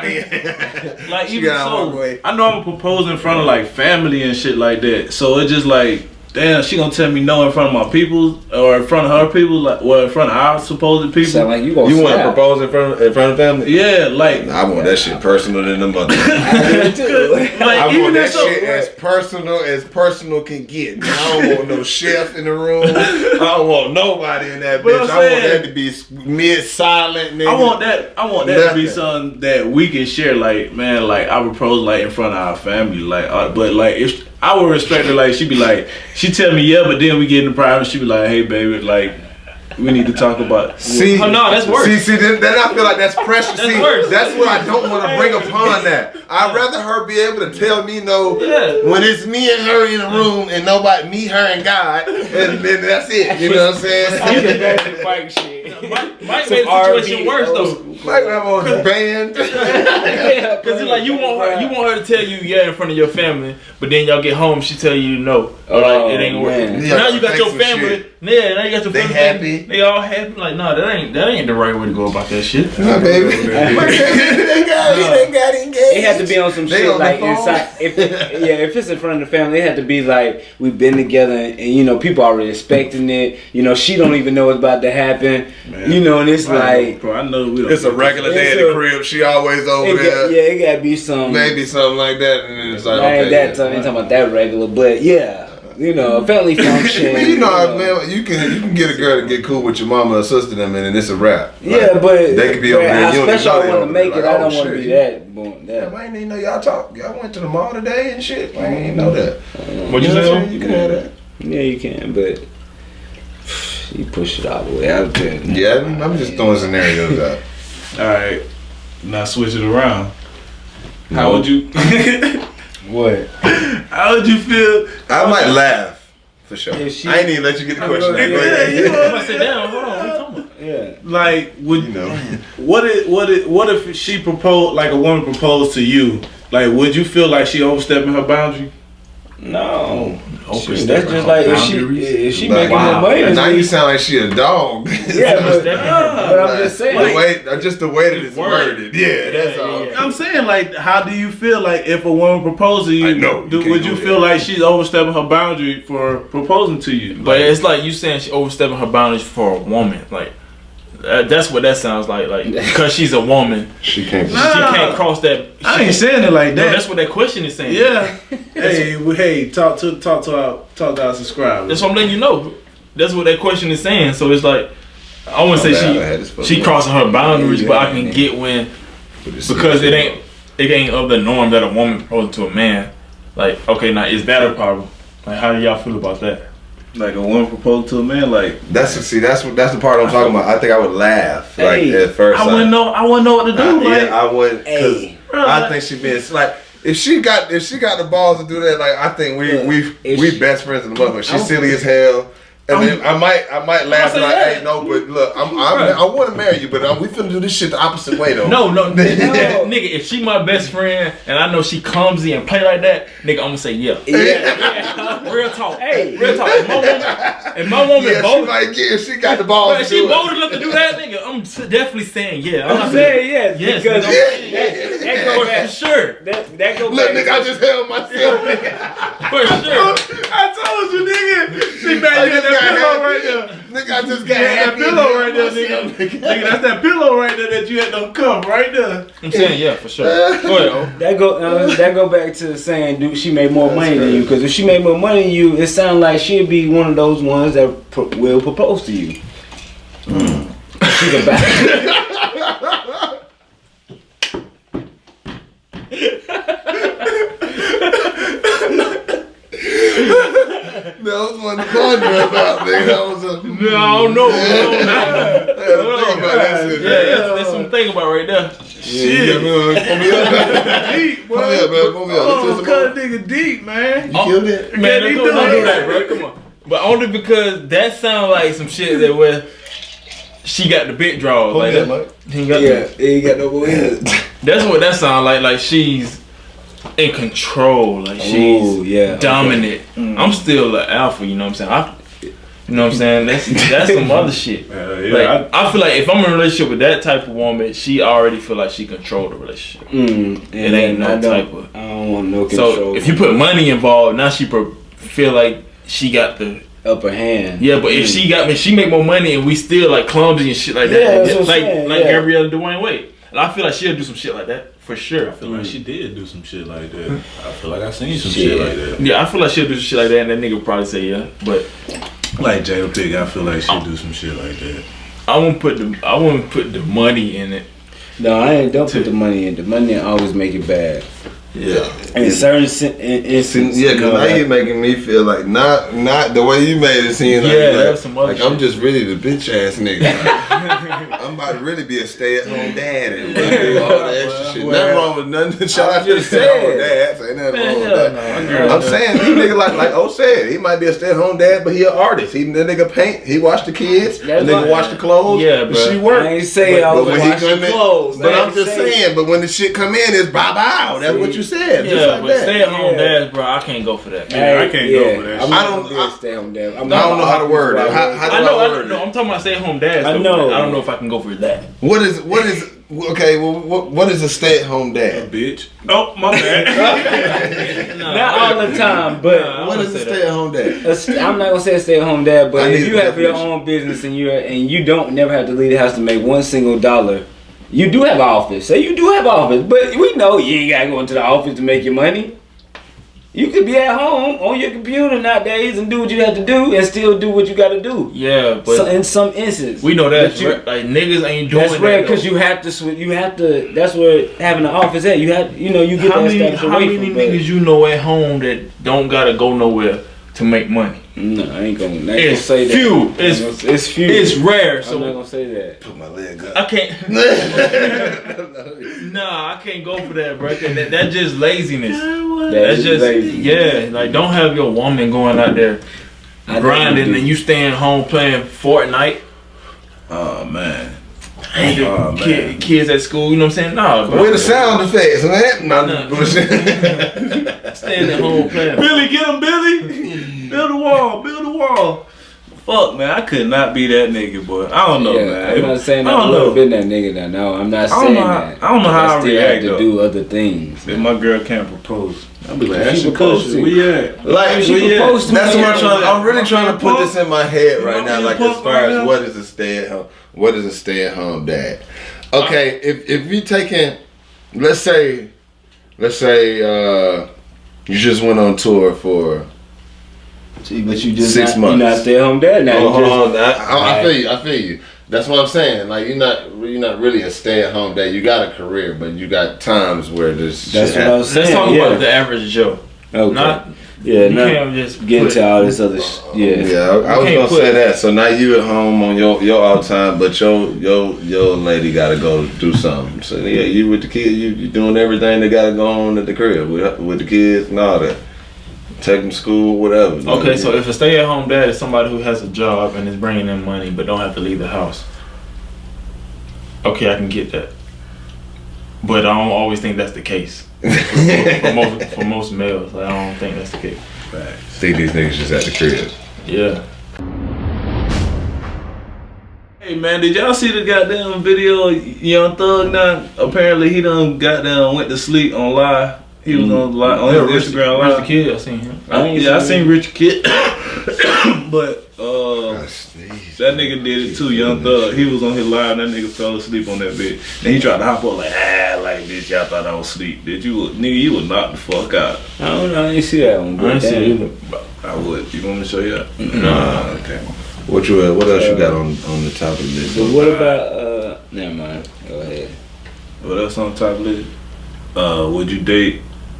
[SPEAKER 3] in.
[SPEAKER 4] like,
[SPEAKER 3] She
[SPEAKER 4] even
[SPEAKER 3] gotta walk
[SPEAKER 4] so,
[SPEAKER 3] away.
[SPEAKER 4] I know I'm gonna propose in front of like family and shit like that. So it's just like, damn, she gonna tell me no in front of my people or in front of her people, like, well, in front of our supposed people.
[SPEAKER 2] sound like you gonna
[SPEAKER 3] You want to
[SPEAKER 2] snap.
[SPEAKER 3] propose in front of family?
[SPEAKER 4] Yeah, like,
[SPEAKER 3] I want that shit personal than the mother.
[SPEAKER 2] I do too.
[SPEAKER 4] like
[SPEAKER 3] I
[SPEAKER 4] even
[SPEAKER 3] want that
[SPEAKER 4] if so,
[SPEAKER 3] shit as personal can get. I don't want no chef in the room. I don't want nobody in that
[SPEAKER 4] But
[SPEAKER 3] bitch.
[SPEAKER 4] I'm
[SPEAKER 3] I want
[SPEAKER 4] saying-
[SPEAKER 3] that to be mid-silent, nigga.
[SPEAKER 4] I want that to be
[SPEAKER 3] Nothing.
[SPEAKER 4] something that we can share. Like, man, like I propose like in front of our family. Like, but like if I would respect her, like she be like, she tell me yeah, but then we get in private. She be like, hey baby, like we need to talk about.
[SPEAKER 3] See,
[SPEAKER 1] Oh, no, that's worse.
[SPEAKER 3] See, then I feel like that's pressure.
[SPEAKER 1] That's
[SPEAKER 3] See,
[SPEAKER 1] worse.
[SPEAKER 3] that's what I don't want to bring upon that. I'd rather her be able to tell me no
[SPEAKER 1] Yeah.
[SPEAKER 3] when it's me and her in a room and nobody, me, her, and God, and then that's it. You know what I'm saying?
[SPEAKER 1] Might make the situation worse though.
[SPEAKER 3] Might have on the band.
[SPEAKER 1] Cause it's like you want her to tell you yeah in front of your family, but then y'all get home, she tell you no, or like it ain't
[SPEAKER 2] man.
[SPEAKER 1] working.
[SPEAKER 3] Yeah,
[SPEAKER 1] Now you got
[SPEAKER 3] thanks
[SPEAKER 1] your
[SPEAKER 3] for
[SPEAKER 1] family,
[SPEAKER 3] shit.
[SPEAKER 1] yeah. Now you got your
[SPEAKER 3] They
[SPEAKER 1] family.
[SPEAKER 3] happy.
[SPEAKER 1] They all happy. Like, no, that ain't the right way to go about that shit.
[SPEAKER 3] My baby. They got engaged.
[SPEAKER 2] It had to be on some
[SPEAKER 3] They
[SPEAKER 2] shit
[SPEAKER 3] on the
[SPEAKER 2] like
[SPEAKER 3] phone?
[SPEAKER 2] inside. If it's in front of the family, it had to be like we've been together and you know people already expecting it. You know she don't even know what's about to happen.
[SPEAKER 4] Man.
[SPEAKER 2] You know, and it's like
[SPEAKER 4] bro, I know we don't.
[SPEAKER 3] It's a regular day at the crib. She always over there.
[SPEAKER 2] it gotta be some.
[SPEAKER 3] Maybe something like that. And then it's like,
[SPEAKER 2] I ain't
[SPEAKER 3] okay.
[SPEAKER 2] that time. Ain't talking about that regular, but yeah, you know, a family function.
[SPEAKER 3] Well, you know, man, you can get a girl to get cool with your mama or sister them, and it's a wrap.
[SPEAKER 2] Yeah,
[SPEAKER 3] Like,
[SPEAKER 2] but
[SPEAKER 3] they could be over there.
[SPEAKER 2] How
[SPEAKER 3] You don't even
[SPEAKER 2] special
[SPEAKER 3] know
[SPEAKER 2] I
[SPEAKER 3] they
[SPEAKER 2] want to
[SPEAKER 3] over
[SPEAKER 2] make
[SPEAKER 3] there.
[SPEAKER 2] it.
[SPEAKER 3] Like,
[SPEAKER 2] I don't
[SPEAKER 3] oh,
[SPEAKER 2] want to
[SPEAKER 3] shit.
[SPEAKER 2] be that. Boom,
[SPEAKER 3] Yeah,
[SPEAKER 2] that.
[SPEAKER 3] I ain't even know y'all talk. Y'all went to the mall today and shit. I ain't know that.
[SPEAKER 1] What you
[SPEAKER 3] know what I'm
[SPEAKER 1] say?
[SPEAKER 3] saying? You can have that.
[SPEAKER 2] Yeah, you can, but you push it all the way out there.
[SPEAKER 3] Yeah, I'm just throwing scenarios out.
[SPEAKER 4] All right, now switch it around. How would you?
[SPEAKER 2] What?
[SPEAKER 4] How would you feel?
[SPEAKER 3] I might laugh for sure.
[SPEAKER 2] If she-
[SPEAKER 3] I ain't even let you get the question.
[SPEAKER 2] Yeah,
[SPEAKER 3] Go ahead.
[SPEAKER 4] you know,
[SPEAKER 1] I'm gonna sit down. Hold on. What you talking about?
[SPEAKER 2] Yeah.
[SPEAKER 4] like would
[SPEAKER 3] You know.
[SPEAKER 4] what if she proposed, like a woman proposed to you? Like, would you feel like she overstepping her boundary?
[SPEAKER 5] No.
[SPEAKER 1] Overstepping
[SPEAKER 5] That's just
[SPEAKER 1] her
[SPEAKER 5] like
[SPEAKER 1] boundaries.
[SPEAKER 5] if she
[SPEAKER 3] Like,
[SPEAKER 5] making more money.
[SPEAKER 3] now you sound like she a dog.
[SPEAKER 5] Yeah, but I'm just saying.
[SPEAKER 3] The way that it's worded. Yeah, that's all.
[SPEAKER 1] yeah.
[SPEAKER 4] I'm saying, like, how do you feel like if a woman proposes to you?
[SPEAKER 3] I know, you can't
[SPEAKER 4] Would
[SPEAKER 3] go
[SPEAKER 4] you
[SPEAKER 3] there.
[SPEAKER 4] feel like she's overstepping her boundary for proposing to you?
[SPEAKER 1] But it's like you saying she overstepping her boundaries for a woman. Like that's what that sounds like. Like because she's a woman,
[SPEAKER 3] She can't.
[SPEAKER 1] she can't cross that.
[SPEAKER 4] I ain't saying it like
[SPEAKER 1] No,
[SPEAKER 4] that.
[SPEAKER 1] that's what that question is saying.
[SPEAKER 4] Yeah. hey, talk to our subscribers.
[SPEAKER 1] That's what I'm letting you know. That's what that question is saying. So it's like I wouldn't
[SPEAKER 3] My bad, I
[SPEAKER 1] say
[SPEAKER 3] had this fucking
[SPEAKER 1] she crossing her boundaries,
[SPEAKER 5] Yeah,
[SPEAKER 1] but I
[SPEAKER 5] yeah.
[SPEAKER 1] can get when because it ain't of the norm that a woman proposing to a man. Like okay, now is that a problem? Like how do y'all feel about that?
[SPEAKER 4] Like a woman proposing to a man, like
[SPEAKER 3] That's the part I'm talking about. I think I would laugh like
[SPEAKER 5] Hey,
[SPEAKER 3] at first.
[SPEAKER 4] I wouldn't know what to do. Like,
[SPEAKER 3] Yeah, I would. Because
[SPEAKER 5] Hey.
[SPEAKER 3] I think she been like. If she got the balls to do that, like I think we best friends in the motherfucker. She's silly as hell. And then I might laugh
[SPEAKER 1] say
[SPEAKER 3] like,
[SPEAKER 1] that.
[SPEAKER 3] hey, no, but look, I want to marry you, but we finna do this shit the opposite way though.
[SPEAKER 1] No, nigga, if she my best friend and I know she clumsy and play like that, nigga, I'm gonna say yeah.
[SPEAKER 5] Yeah.
[SPEAKER 1] Real talk.
[SPEAKER 5] Hey.
[SPEAKER 1] Real talk. If my woman
[SPEAKER 3] Yeah, she
[SPEAKER 1] bold,
[SPEAKER 3] might get. If she got the balls.
[SPEAKER 1] if
[SPEAKER 3] to
[SPEAKER 1] she
[SPEAKER 3] do
[SPEAKER 1] bold
[SPEAKER 3] it.
[SPEAKER 1] enough to do that, nigga, I'm definitely saying yeah.
[SPEAKER 5] I'm saying yes,
[SPEAKER 1] Yes,
[SPEAKER 5] because
[SPEAKER 1] nigga.
[SPEAKER 5] that go
[SPEAKER 1] For
[SPEAKER 5] back.
[SPEAKER 1] sure.
[SPEAKER 5] That go
[SPEAKER 3] Look,
[SPEAKER 5] back.
[SPEAKER 3] nigga, I just held myself, nigga.
[SPEAKER 1] For sure.
[SPEAKER 4] I told you, nigga. She made
[SPEAKER 3] I
[SPEAKER 4] you
[SPEAKER 3] just
[SPEAKER 4] that
[SPEAKER 3] got
[SPEAKER 4] pillow
[SPEAKER 3] happy.
[SPEAKER 4] right there.
[SPEAKER 3] Nigga, I just got
[SPEAKER 4] Yeah, that
[SPEAKER 3] happy.
[SPEAKER 4] pillow right there,
[SPEAKER 3] Myself,
[SPEAKER 4] nigga. Nigga, that's that pillow right there that you had them cuff right there.
[SPEAKER 1] I'm saying yeah, for sure. Go ahead, oh.
[SPEAKER 5] That go back to saying, dude, she made more money than you. Because if she made more money than you, it sounds like she'd be one of those ones that will propose to you. She's a bad.
[SPEAKER 3] That was one to ponder about, nigga. That was a.
[SPEAKER 1] No, I don't know.
[SPEAKER 3] Think about that shit.
[SPEAKER 1] Yeah, that's some thing about right there.
[SPEAKER 3] Shit. Pull me up.
[SPEAKER 4] Deep, boy.
[SPEAKER 3] Pull me up, man. Pull me up.
[SPEAKER 4] Oh,
[SPEAKER 3] Let's
[SPEAKER 4] cut a nigga deep, man.
[SPEAKER 3] You killed it.
[SPEAKER 1] Man,
[SPEAKER 4] he
[SPEAKER 1] don't
[SPEAKER 4] done
[SPEAKER 1] do
[SPEAKER 4] it.
[SPEAKER 1] that, bro. Come on. But only because that sound like some shit that where she got the big draws.
[SPEAKER 3] Pull
[SPEAKER 1] Like
[SPEAKER 3] me up,
[SPEAKER 1] that.
[SPEAKER 3] Mike.
[SPEAKER 1] He ain't got
[SPEAKER 5] Yeah, he ain't got no more in it.
[SPEAKER 1] That's what that sound like. Like she's in control. Like she's
[SPEAKER 5] Ooh, yeah.
[SPEAKER 1] dominant. I'm still an alpha. You know what I'm saying? You know what I'm saying? That's some other shit. Like I feel like if I'm in a relationship with that type of woman, she already feel like she control the relationship. It ain't no type of.
[SPEAKER 5] I don't want no control.
[SPEAKER 1] So if you put money involved, now she feel like she got the
[SPEAKER 5] upper hand.
[SPEAKER 1] yeah. But if she make more money and we still like clumsy and shit like that,
[SPEAKER 5] Yeah, that's what I'm
[SPEAKER 1] like
[SPEAKER 5] saying,
[SPEAKER 1] like
[SPEAKER 5] yeah.
[SPEAKER 1] every other Dwayne Wade. And I feel like she'll do some shit like that for sure.
[SPEAKER 4] I feel like she did do some shit like that. I feel like I seen some shit like that.
[SPEAKER 1] Yeah, I feel like she'll do some shit like that, and that nigga would probably say yeah. But
[SPEAKER 4] Like Jada Pig, I feel like she'll do some shit like that.
[SPEAKER 1] I won't put the money in it.
[SPEAKER 5] No, don't put the money in. The money always make it bad.
[SPEAKER 1] Yeah.
[SPEAKER 5] In certain instances.
[SPEAKER 3] Yeah, because now you're making me feel like not the way you made it seem like,
[SPEAKER 1] Yeah, that's some other
[SPEAKER 3] like I'm
[SPEAKER 1] shit.
[SPEAKER 3] just really the bitch ass nigga. I'm about to really be a stay at home dad and do all the extra shit. Nothing wrong with nothing. Shout out to the
[SPEAKER 5] just
[SPEAKER 3] stay at home
[SPEAKER 5] saying.
[SPEAKER 3] dad. Say nothing
[SPEAKER 1] Man,
[SPEAKER 3] wrong with
[SPEAKER 1] hell
[SPEAKER 3] that.
[SPEAKER 1] no.
[SPEAKER 3] I'm saying these niggas like O said, he might be a stay at home dad, but he an artist. The nigga paint, he wash the kids, the
[SPEAKER 5] That's
[SPEAKER 3] nigga
[SPEAKER 5] right.
[SPEAKER 3] wash the clothes.
[SPEAKER 1] Yeah,
[SPEAKER 3] but
[SPEAKER 1] bruh.
[SPEAKER 3] she work.
[SPEAKER 5] I ain't say I was
[SPEAKER 3] when he
[SPEAKER 5] washing
[SPEAKER 3] come in,
[SPEAKER 5] clothes.
[SPEAKER 3] but
[SPEAKER 5] I
[SPEAKER 3] I'm
[SPEAKER 5] ain't
[SPEAKER 3] just
[SPEAKER 5] say-
[SPEAKER 3] saying. But when the shit come in, it's bye bye. That's what you said. Just
[SPEAKER 1] Yeah,
[SPEAKER 3] like
[SPEAKER 1] but
[SPEAKER 3] that.
[SPEAKER 1] stay at home
[SPEAKER 5] Yeah.
[SPEAKER 1] dads, bro. I can't go for that.
[SPEAKER 4] Yeah, I can't go for that
[SPEAKER 5] I'm
[SPEAKER 4] shit.
[SPEAKER 5] not
[SPEAKER 3] I don't-
[SPEAKER 5] gonna be a stay-home dad.
[SPEAKER 3] I don't know how to word it. How do
[SPEAKER 1] I know.
[SPEAKER 3] I word
[SPEAKER 1] No,
[SPEAKER 3] it?
[SPEAKER 1] I'm talking about stay at home dads.
[SPEAKER 5] I
[SPEAKER 1] though.
[SPEAKER 5] know.
[SPEAKER 1] I don't know if I can go for that.
[SPEAKER 3] What is okay? Well, what is a stay-at-home dad?
[SPEAKER 4] Bitch. Oh, my bad.
[SPEAKER 5] Not all the time, but
[SPEAKER 1] Nah.
[SPEAKER 3] What is a stay-at-home dad?
[SPEAKER 5] I'm not gonna say a stay-at-home dad.
[SPEAKER 3] I
[SPEAKER 5] But
[SPEAKER 3] need
[SPEAKER 5] if
[SPEAKER 3] a
[SPEAKER 5] you have your
[SPEAKER 3] definition.
[SPEAKER 5] own business and you don't never have to leave the house to make one single dollar, you do have an office. Say you do have an office, but we know you ain't gotta go into the office to make your money. You could be at home on your computer nowadays and do what you have to do and still do what you got to do.
[SPEAKER 1] Yeah, but
[SPEAKER 5] So in some instances,
[SPEAKER 1] we know that's
[SPEAKER 5] But you-
[SPEAKER 1] like niggas ain't doing
[SPEAKER 5] that's
[SPEAKER 1] that.
[SPEAKER 5] rare because
[SPEAKER 1] though.
[SPEAKER 5] you have to. You have to. That's where having an office at. You have. You get
[SPEAKER 1] How
[SPEAKER 5] that
[SPEAKER 1] many
[SPEAKER 5] status away from. but-
[SPEAKER 1] niggas you know at home that don't gotta go nowhere to make money?
[SPEAKER 5] No, I ain't gonna
[SPEAKER 1] It's
[SPEAKER 5] say that.
[SPEAKER 1] few.
[SPEAKER 5] It's few.
[SPEAKER 1] It's rare.
[SPEAKER 5] I'm not
[SPEAKER 1] So
[SPEAKER 5] gonna say that.
[SPEAKER 3] Put my leg up.
[SPEAKER 1] I can't. Nah, I can't go for that, bro. 'Cause That's just laziness. That's just
[SPEAKER 5] lazy.
[SPEAKER 1] yeah. Like don't have your woman going out there
[SPEAKER 5] I
[SPEAKER 1] grinding
[SPEAKER 5] definitely
[SPEAKER 1] and you staying home playing Fortnite.
[SPEAKER 4] Oh, man.
[SPEAKER 1] kids at school, you know what I'm saying? Nah, bro.
[SPEAKER 3] Where the sound effects, man?
[SPEAKER 1] Nah. Staying at home playing.
[SPEAKER 4] Billy, get him, Billy. Build a wall. Fuck, man, I could not be that nigga, boy. I don't know, man.
[SPEAKER 5] I'm not saying I've never been that nigga now. No, I'm not saying that.
[SPEAKER 4] I don't know how I
[SPEAKER 5] still
[SPEAKER 4] react,
[SPEAKER 5] have to do other things.
[SPEAKER 4] If my girl can't propose, I'll be like,
[SPEAKER 5] She
[SPEAKER 4] that's your
[SPEAKER 5] proposed
[SPEAKER 4] culture.
[SPEAKER 5] to
[SPEAKER 4] Where you at?
[SPEAKER 3] Like,
[SPEAKER 5] She proposed to me.
[SPEAKER 3] that's what I'm trying. I'm really
[SPEAKER 4] My
[SPEAKER 3] trying to
[SPEAKER 4] man
[SPEAKER 3] put
[SPEAKER 4] Pump.
[SPEAKER 3] this in my head right
[SPEAKER 4] My
[SPEAKER 3] now.
[SPEAKER 4] man
[SPEAKER 3] Like,
[SPEAKER 4] Pump
[SPEAKER 3] as far
[SPEAKER 4] right
[SPEAKER 3] as
[SPEAKER 4] now.
[SPEAKER 3] what is a stay-at-home dad? Okay, if you taking, let's say, you just went on tour for.
[SPEAKER 5] See, but you just
[SPEAKER 3] 6
[SPEAKER 5] not,
[SPEAKER 3] months.
[SPEAKER 5] You're not stay home dad now.
[SPEAKER 3] Oh,
[SPEAKER 5] You
[SPEAKER 3] hold
[SPEAKER 5] just,
[SPEAKER 3] on. I feel you. That's what I'm saying. Like, you're not really a stay-at-home dad. You got a career, but you got times where this.
[SPEAKER 5] That's
[SPEAKER 3] shit
[SPEAKER 5] what I was saying.
[SPEAKER 1] Let's talk
[SPEAKER 5] yeah.
[SPEAKER 1] about the average Joe.
[SPEAKER 5] Okay.
[SPEAKER 1] Not
[SPEAKER 5] yeah,
[SPEAKER 1] you
[SPEAKER 5] not
[SPEAKER 1] can't just
[SPEAKER 5] get
[SPEAKER 1] put-
[SPEAKER 5] into all this other
[SPEAKER 3] Yeah, I was
[SPEAKER 1] can't
[SPEAKER 3] gonna
[SPEAKER 1] put-
[SPEAKER 3] say that. So now you at home on your off time, but your lady gotta go do something. So yeah, you with the kids, you doing everything that gotta go on at the crib with the kids and all that. Take them to school, whatever.
[SPEAKER 1] Okay, so if a stay-at-home dad is somebody who has a job and is bringing in money but don't have to leave the house, okay, I can get that. But I don't always think that's the case. for most males, like, I don't think that's the case.
[SPEAKER 3] think these niggas just at the crib.
[SPEAKER 1] Yeah.
[SPEAKER 4] Hey man, did y'all see the goddamn video of Young Thug now? Apparently he done goddamn went to sleep on live. He was on live on his Instagram
[SPEAKER 1] Rich the
[SPEAKER 4] live.
[SPEAKER 1] Kid, I seen him.
[SPEAKER 4] I seen Richard Kid. But that nigga did it too, Young Thug. He was on his live and that nigga fell asleep on that bitch. Then he tried to hop up like this, y'all thought I was asleep. Nigga, you would knock the fuck out.
[SPEAKER 5] I don't know. I didn't see that one.
[SPEAKER 1] I ain't see it either.
[SPEAKER 4] I would. You want me to show you that?
[SPEAKER 1] Nah.
[SPEAKER 4] Okay.
[SPEAKER 3] What else you got on the top of the list?
[SPEAKER 5] But what about never mind. Go ahead.
[SPEAKER 4] What else on top list?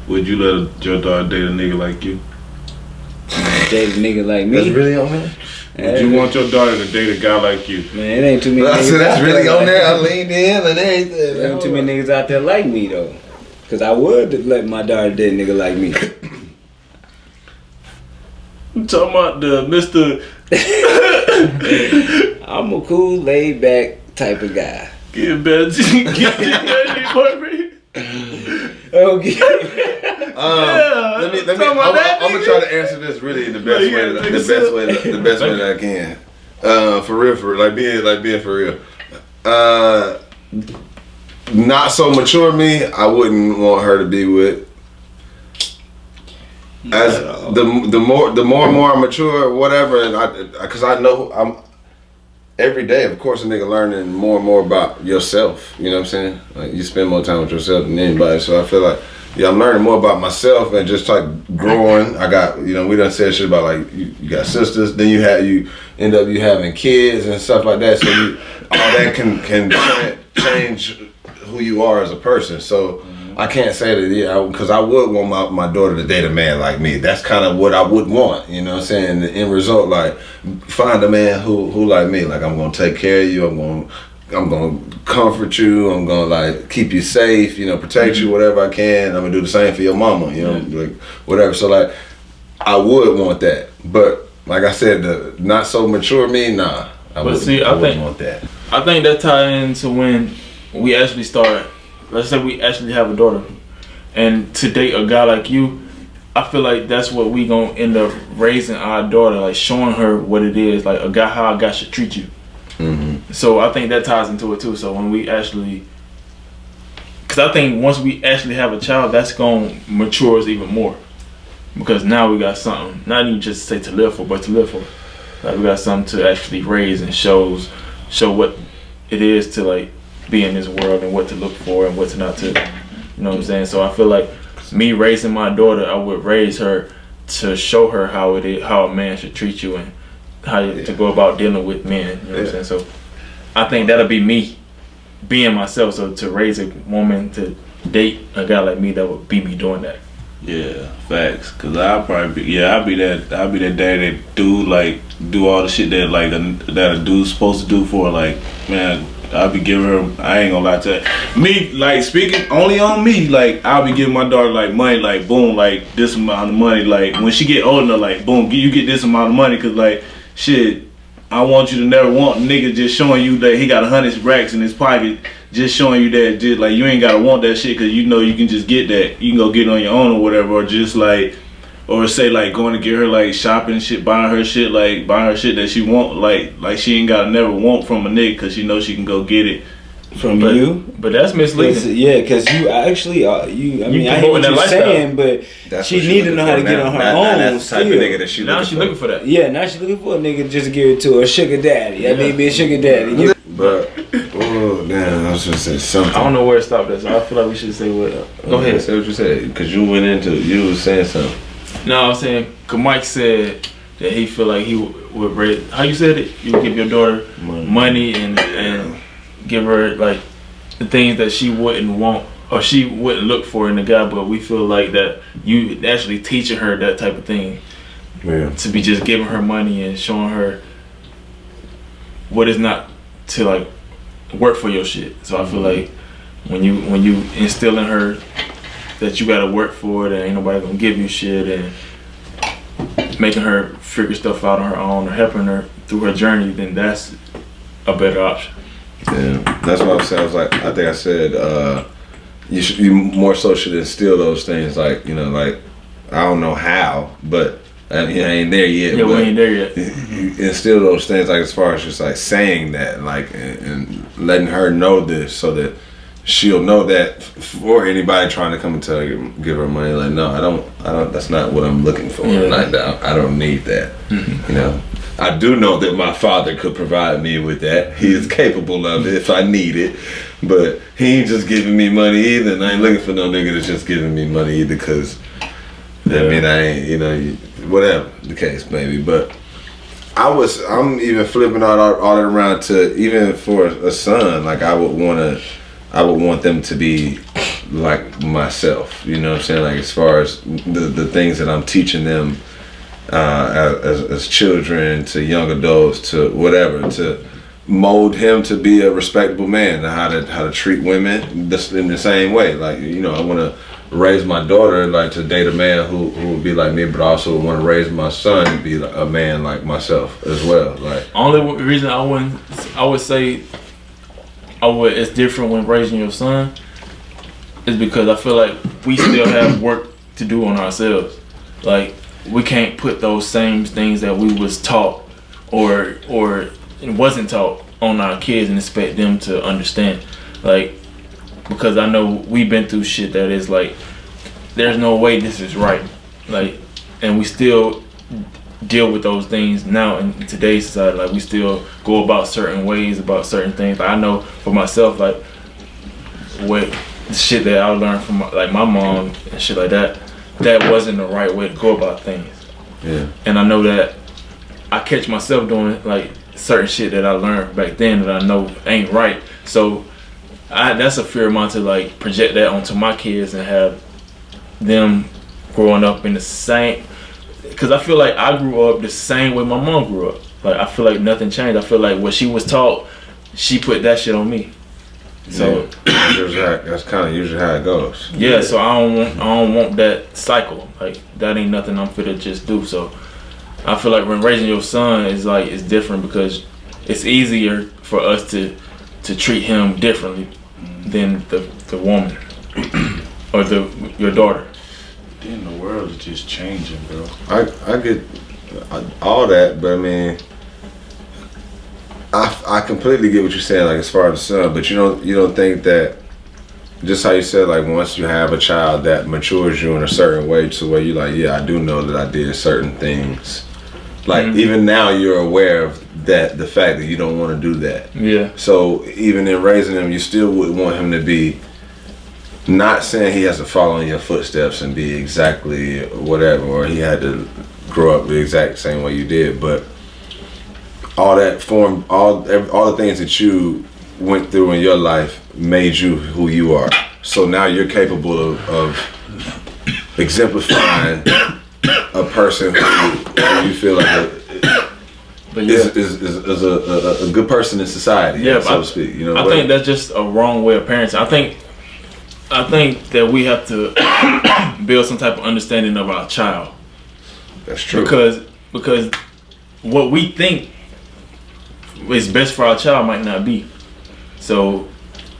[SPEAKER 4] Would you let your daughter date a nigga like you?
[SPEAKER 5] Date a nigga like me.
[SPEAKER 3] That's really on there?
[SPEAKER 4] Would you want your daughter to date a guy like you?
[SPEAKER 5] Man, it ain't too many
[SPEAKER 3] I
[SPEAKER 5] niggas
[SPEAKER 3] said that's
[SPEAKER 5] out
[SPEAKER 3] really on
[SPEAKER 5] like
[SPEAKER 3] there. I
[SPEAKER 5] me.
[SPEAKER 3] leaned in and everything.
[SPEAKER 5] There ain't too many niggas out there like me though. Cause I would let my daughter date a nigga like me.
[SPEAKER 4] I'm talking about the Mr.
[SPEAKER 5] I'm a cool, laid back type of guy.
[SPEAKER 4] Get better. Get boyfriend.
[SPEAKER 5] Okay.
[SPEAKER 3] Let me. I'm gonna try to answer this really in the best way. The best way that I can. For real, like being for real. Not so mature me, I wouldn't want her to be with. As the more and more I mature, whatever, and because I know I'm every day. Of course, a nigga learning more and more about yourself. You know what I'm saying? Like you spend more time with yourself than anybody. So I feel like I'm learning more about myself and just like growing. I got we done said shit about like you got sisters. Then you end up having kids and stuff like that. So all that can change who you are as a person. So I can't say that, because I would want my daughter to date a man like me. That's kind of what I would want, you know what I'm saying? The end result, like, find a man who like me. Like, I'm going to take care of you. I'm going to comfort you. I'm going to, like, keep you safe, protect you, whatever I can. I'm going to do the same for your mama, like, whatever. So, like, I would want that. But, like I said, the not so mature me, nah. I wouldn't want that.
[SPEAKER 1] I think that ties into when we actually start. Let's say we actually have a daughter, and to date a guy like you, I feel like that's what we gonna end up raising our daughter, like showing her what it is, like a guy, how a guy should treat you. Mm-hmm. So I think that ties into it too. So when we actually, because I think once we actually have a child, that's gonna mature us even more, because now we got something, not even just say to live for, but to live for. Like we got something to actually raise and show what it is to like be in this world and what to look for and what to not to, you know what I'm saying? So I feel like me raising my daughter, I would raise her to show her how it is, how a man should treat you and how to go about dealing with men, you know what I'm saying? So I think that'll be me being myself. So to raise a woman to date a guy like me, that would be me doing that.
[SPEAKER 4] Yeah, facts. Cause I'll be that daddy that do all the shit that like that a dude's supposed to do for like, man. I'll be giving her, I ain't gonna lie to her. Me, like, speaking only on me, like, I'll be giving my daughter, like, money, like, boom, like, this amount of money. Like, when she get old enough, like, boom, you get this amount of money, because, like, shit, I want you to never want nigga just showing you that he got 100 racks in his pocket, just showing you that just like you ain't gotta want that shit because you know you can just get that. You can go get it on your own or whatever, or just like, or say like going to get her like shopping shit, buying her shit that she want, like she ain't gotta never want from a nigga because she knows she can go get it
[SPEAKER 5] from you.
[SPEAKER 1] But that's misleading.
[SPEAKER 5] Yeah, because you actually I mean, I hear what you're saying, but
[SPEAKER 3] That's
[SPEAKER 5] she
[SPEAKER 3] what
[SPEAKER 5] need to know how to get on her own.
[SPEAKER 3] That's the type of nigga that she
[SPEAKER 1] Now she's looking for that.
[SPEAKER 5] Yeah, now she's looking for a nigga just to give it to her sugar daddy. I need me a sugar daddy.
[SPEAKER 3] But oh damn, I was just saying something.
[SPEAKER 1] I don't know where to stop this. I feel like we should say what. Go ahead.
[SPEAKER 3] Say what you said, because you went into you was saying something.
[SPEAKER 1] No, I'm saying, cause Mike said that he feel like he would raise. How you said it? You would give your daughter money and give her like the things that she wouldn't want or she wouldn't look for in a guy. But we feel like that you actually teaching her that type of thing.
[SPEAKER 3] Yeah.
[SPEAKER 1] To be just giving her money and showing her what is not to like work for your shit. So I feel like when you instill in her that you gotta work for it and ain't nobody gonna give you shit and making her figure stuff out on her own or helping her through her journey, then that's a better option.
[SPEAKER 3] Yeah, that's what I was saying. I was like, I think I said you more so should instill those things. Like, you know, like I don't know how, but I ain't there yet.
[SPEAKER 1] Yeah, we ain't there yet.
[SPEAKER 3] You instill those things, like as far as just like saying that, like and letting her know this, so that she'll know that for anybody trying to come and tell her, give her money, like no, I don't. That's not what I'm looking for.
[SPEAKER 1] Yeah.
[SPEAKER 3] Like I don't need that. You know. I do know that my father could provide me with that. He is capable of it if I need it. But he ain't just giving me money either. And I ain't looking for no nigga that's just giving me money either, because I mean, I ain't, you know, whatever the case maybe. But I'm even flipping all that around to, even for a son, like I would want them to be like myself. You know what I'm saying? Like as far as the things that I'm teaching them as children to young adults to whatever, to mold him to be a respectable man, and how to treat women just in the same way. Like, you know, I want to raise my daughter like to date a man who would be like me, but I also want to raise my son to be a man like myself as well. Like,
[SPEAKER 1] only reason I would say it's different when raising your son is because I feel like we still have work to do on ourselves. Like, we can't put those same things that we was taught or wasn't taught on our kids and expect them to understand. Like, because I know we've been through shit that is like, there's no way this is right. Like, and we still deal with those things now in today's society. Like, we still go about certain ways, about certain things. Like, I know for myself, like, what shit that I learned from like my mom and shit like that, that wasn't the right way to go about things.
[SPEAKER 3] yeah.
[SPEAKER 1] And I know that I catch myself doing like certain shit that I learned back then that I know ain't right. So that's a fear of mine to like project that onto my kids and have them growing up in the same, because I feel like I grew up the same way my mom grew up. Like, I feel like nothing changed. I feel like what she was taught, she put that shit on me. So
[SPEAKER 3] that's kind of usually how it goes.
[SPEAKER 1] yeah, so I don't want that cycle. Like, that ain't nothing I'm fit to just do. So I feel like when raising your son is like, it's different because it's easier for us to treat him differently than the woman or your daughter.
[SPEAKER 4] Then the world is just changing, bro.
[SPEAKER 3] I get all that, but I mean, I completely get what you're saying, like as far as the son, but you don't think that, just how you said, like once you have a child that matures you in a certain way to where you're like, yeah, I do know that I did certain things. Like, even now you're aware of that, the fact that you don't want to do that.
[SPEAKER 1] Yeah.
[SPEAKER 3] So even in raising him, you still would want him to be, not saying he has to follow in your footsteps and be exactly whatever, or he had to grow up the exact same way you did, but all that form, all the things that you went through in your life made you who you are. So now you're capable of exemplifying a person who you feel like is a good person in society,
[SPEAKER 1] yeah,
[SPEAKER 3] so to speak. You know,
[SPEAKER 1] I think that's just a wrong way of parenting. I think that we have to build some type of understanding of our child.
[SPEAKER 3] That's true.
[SPEAKER 1] Because what we think it's best for our child might not be. So,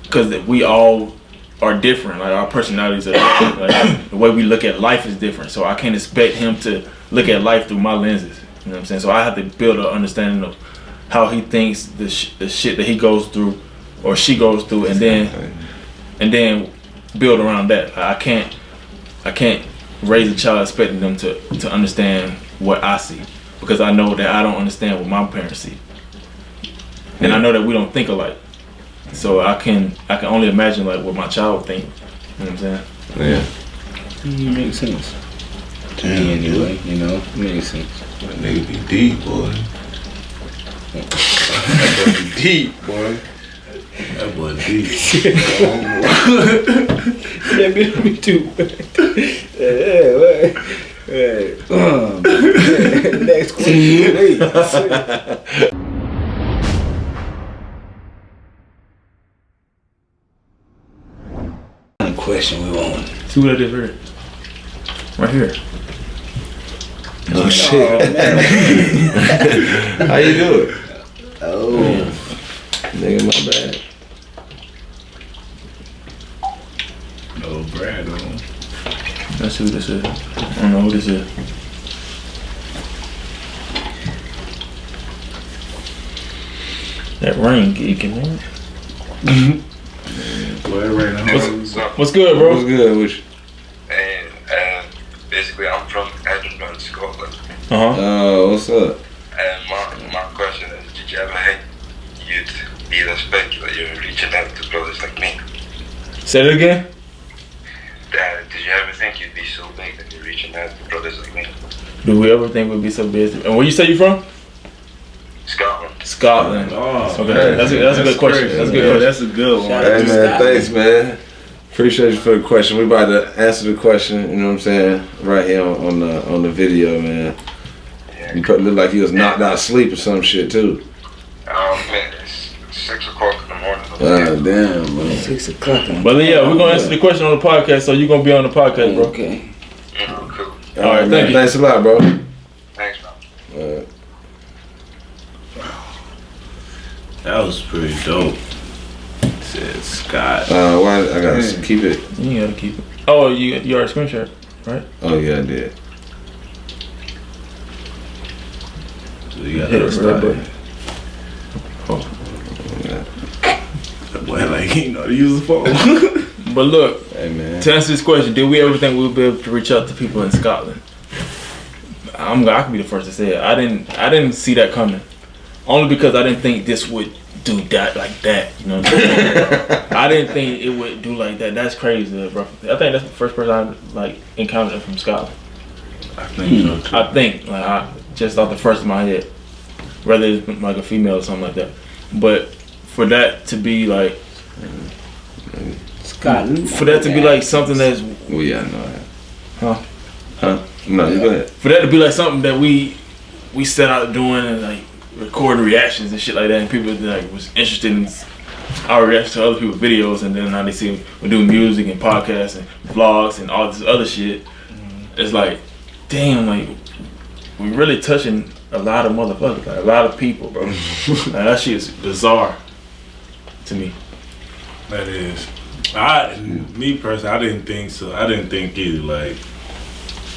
[SPEAKER 1] because we all are different, like our personalities are different, like the way we look at life is different. So I can't expect him to look at life through my lenses. You know what I'm saying? So I have to build an understanding of how he thinks the shit that he goes through or she goes through, and then build around that. I can't raise a child expecting them to understand what I see, because I know that I don't understand what my parents see, and I know that we don't think alike. So I can only imagine like what my child would think. You know what I'm saying?
[SPEAKER 2] Yeah.
[SPEAKER 5] Makes sense. To me anyway, you know, makes sense.
[SPEAKER 3] That nigga be deep, boy. That boy be deep, boy. That boy deep.
[SPEAKER 5] Yeah, me too. Next question, please. Question we want.
[SPEAKER 1] See what I did here? Right here.
[SPEAKER 3] Oh shit. How you do it?
[SPEAKER 5] Oh.
[SPEAKER 3] Nigga, my bad.
[SPEAKER 4] No Brad on.
[SPEAKER 1] Let's see what this is. I don't know who this is. That rain geeking, man.
[SPEAKER 4] Boy, right now.
[SPEAKER 1] What's good, bro?
[SPEAKER 3] What's good with you?
[SPEAKER 6] And basically, I'm from Edinburgh, Scotland.
[SPEAKER 3] What's up?
[SPEAKER 6] And my question is, did you ever think you'd be this big that you're reaching out to brothers like me?
[SPEAKER 1] Say it again.
[SPEAKER 6] Did you ever think you'd be so big that you're reaching out to brothers like me?
[SPEAKER 1] Do we ever think we'd be so busy? And where you say you from?
[SPEAKER 6] Scotland.
[SPEAKER 1] Scotland.
[SPEAKER 4] Oh,
[SPEAKER 1] Okay, that's a good question.
[SPEAKER 4] crazy.
[SPEAKER 1] That's a good
[SPEAKER 4] Yeah,
[SPEAKER 1] question.
[SPEAKER 4] that's a good one.
[SPEAKER 5] Shout
[SPEAKER 3] Hey
[SPEAKER 5] out to
[SPEAKER 3] man,
[SPEAKER 5] Scotland.
[SPEAKER 3] thanks man. Appreciate you for the question. We about to answer the question, you know what I'm saying, right here on the video, man.
[SPEAKER 6] Yeah.
[SPEAKER 3] You look like you was knocked out of sleep or some shit too.
[SPEAKER 6] Man, it's 6 o'clock in the morning.
[SPEAKER 3] Damn, man.
[SPEAKER 5] 6 o'clock.
[SPEAKER 1] But yeah, we're gonna answer the question on the podcast, so you're gonna be on the podcast, bro.
[SPEAKER 5] Okay.
[SPEAKER 6] Cool.
[SPEAKER 1] All right, thank you.
[SPEAKER 3] Thanks a lot, bro.
[SPEAKER 6] Thanks, man.
[SPEAKER 4] That was pretty dope. Said Scott.
[SPEAKER 3] Why I gotta keep it?
[SPEAKER 1] You gotta keep it. Oh, you already screenshot, right?
[SPEAKER 3] Oh yeah, I did.
[SPEAKER 4] So you got
[SPEAKER 1] Hit
[SPEAKER 4] to
[SPEAKER 1] it,
[SPEAKER 4] start.
[SPEAKER 1] bro.
[SPEAKER 4] That boy like he know to use the phone.
[SPEAKER 1] But look,
[SPEAKER 3] Hey man.
[SPEAKER 1] to answer this question, did we ever think we would be able to reach out to people in Scotland? I can be the first to say it. I didn't see that coming. Only because I didn't think this would do that like that. You know what I'm saying? I didn't think it would do like that. That's crazy, bro. I think that's the first person I like encountered from Scotland.
[SPEAKER 4] I think so too.
[SPEAKER 1] I think I just thought the first in my head, whether it's like a female or something like that. But for that to be like,
[SPEAKER 5] Scotland.
[SPEAKER 1] for that to be like something that's,
[SPEAKER 3] Well, yeah, I know that.
[SPEAKER 1] huh?
[SPEAKER 3] No, you go ahead.
[SPEAKER 1] For that to be like something that we set out doing and like recording reactions and shit like that, and people like was interested in our reactions to other people's videos, and then now they see we do music and podcasts and vlogs and all this other shit. It's like, damn, like we really touching a lot of motherfuckers, like a lot of people, bro. Like, that shit is bizarre to me.
[SPEAKER 4] That is. Me personally, I didn't think so. I didn't think either.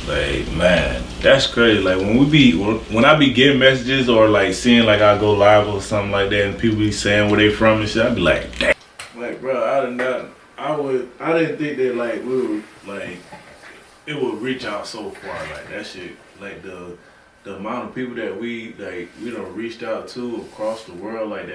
[SPEAKER 4] Like, man, that's crazy. Like when I be getting messages or like seeing like I go live or something like that, and people be saying where they from and shit, I be like, damn. Like, bro, I didn't think that like we would like it would reach out so far. Like that shit, like the amount of people that we done reached out to across the world, like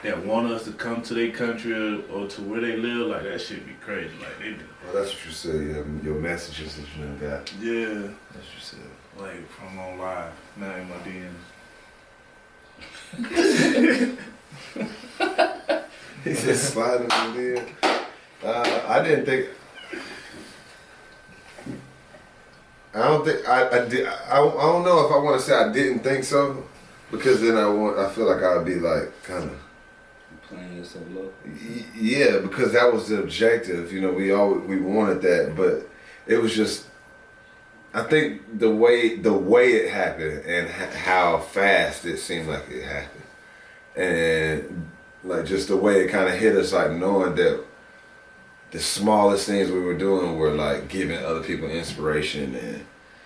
[SPEAKER 4] that want us to come to their country or to where they live, like that shit be crazy. Like they do.
[SPEAKER 3] Well, that's what you said. Your messages that you done got.
[SPEAKER 4] Yeah,
[SPEAKER 3] That's what you said.
[SPEAKER 4] like from on live, not in my DMs.
[SPEAKER 3] He said sliding in there. I didn't think. I don't think I did. I don't know if I want to say I didn't think so, because then I feel like I would be like kind of
[SPEAKER 5] Playing yourself low.
[SPEAKER 3] yeah, because that was the objective. You know, we wanted that, but it was just. I think the way it happened and how fast it seemed like it happened, and like just the way it kind of hit us, like knowing that the smallest things we were doing were like giving other people inspiration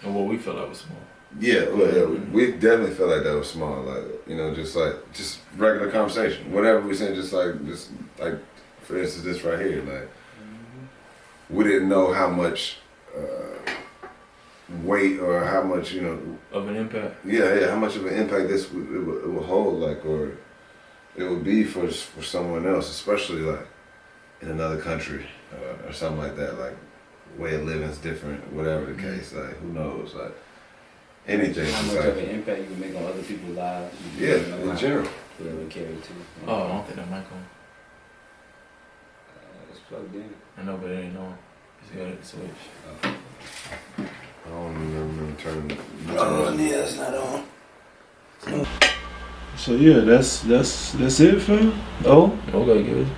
[SPEAKER 1] And what we felt like was small.
[SPEAKER 3] yeah, we definitely felt like that was small, like just regular conversation, whatever we said, just like for instance this right here, like we didn't know how much weight or how much
[SPEAKER 1] Of an impact.
[SPEAKER 3] yeah how much of an impact this would hold, like, or it would be for someone else, especially like in another country or something like that, like way of living is different, whatever the case, like who knows, like anything.
[SPEAKER 2] How much
[SPEAKER 3] like,
[SPEAKER 2] of an impact you can make on other people's lives.
[SPEAKER 3] yeah, in general.
[SPEAKER 2] Whatever it carry too.
[SPEAKER 1] Oh, I don't think that mic on.
[SPEAKER 2] It's plugged in.
[SPEAKER 1] I know, but it ain't on. Just got to switch.
[SPEAKER 3] I don't remember turning it.
[SPEAKER 2] Yeah, it's not on.
[SPEAKER 4] So yeah, that's it, fam. Oh,
[SPEAKER 1] Okay, give it.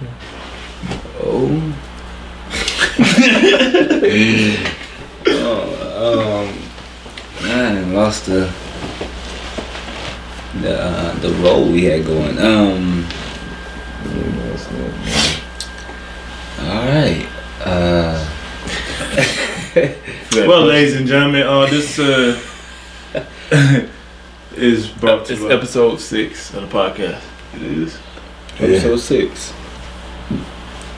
[SPEAKER 2] Man, I lost the role we had going. All right.
[SPEAKER 4] well, ladies and gentlemen, this is brought to
[SPEAKER 1] It's
[SPEAKER 4] us.
[SPEAKER 1] episode 6 of the podcast.
[SPEAKER 4] It is.
[SPEAKER 2] Episode 6.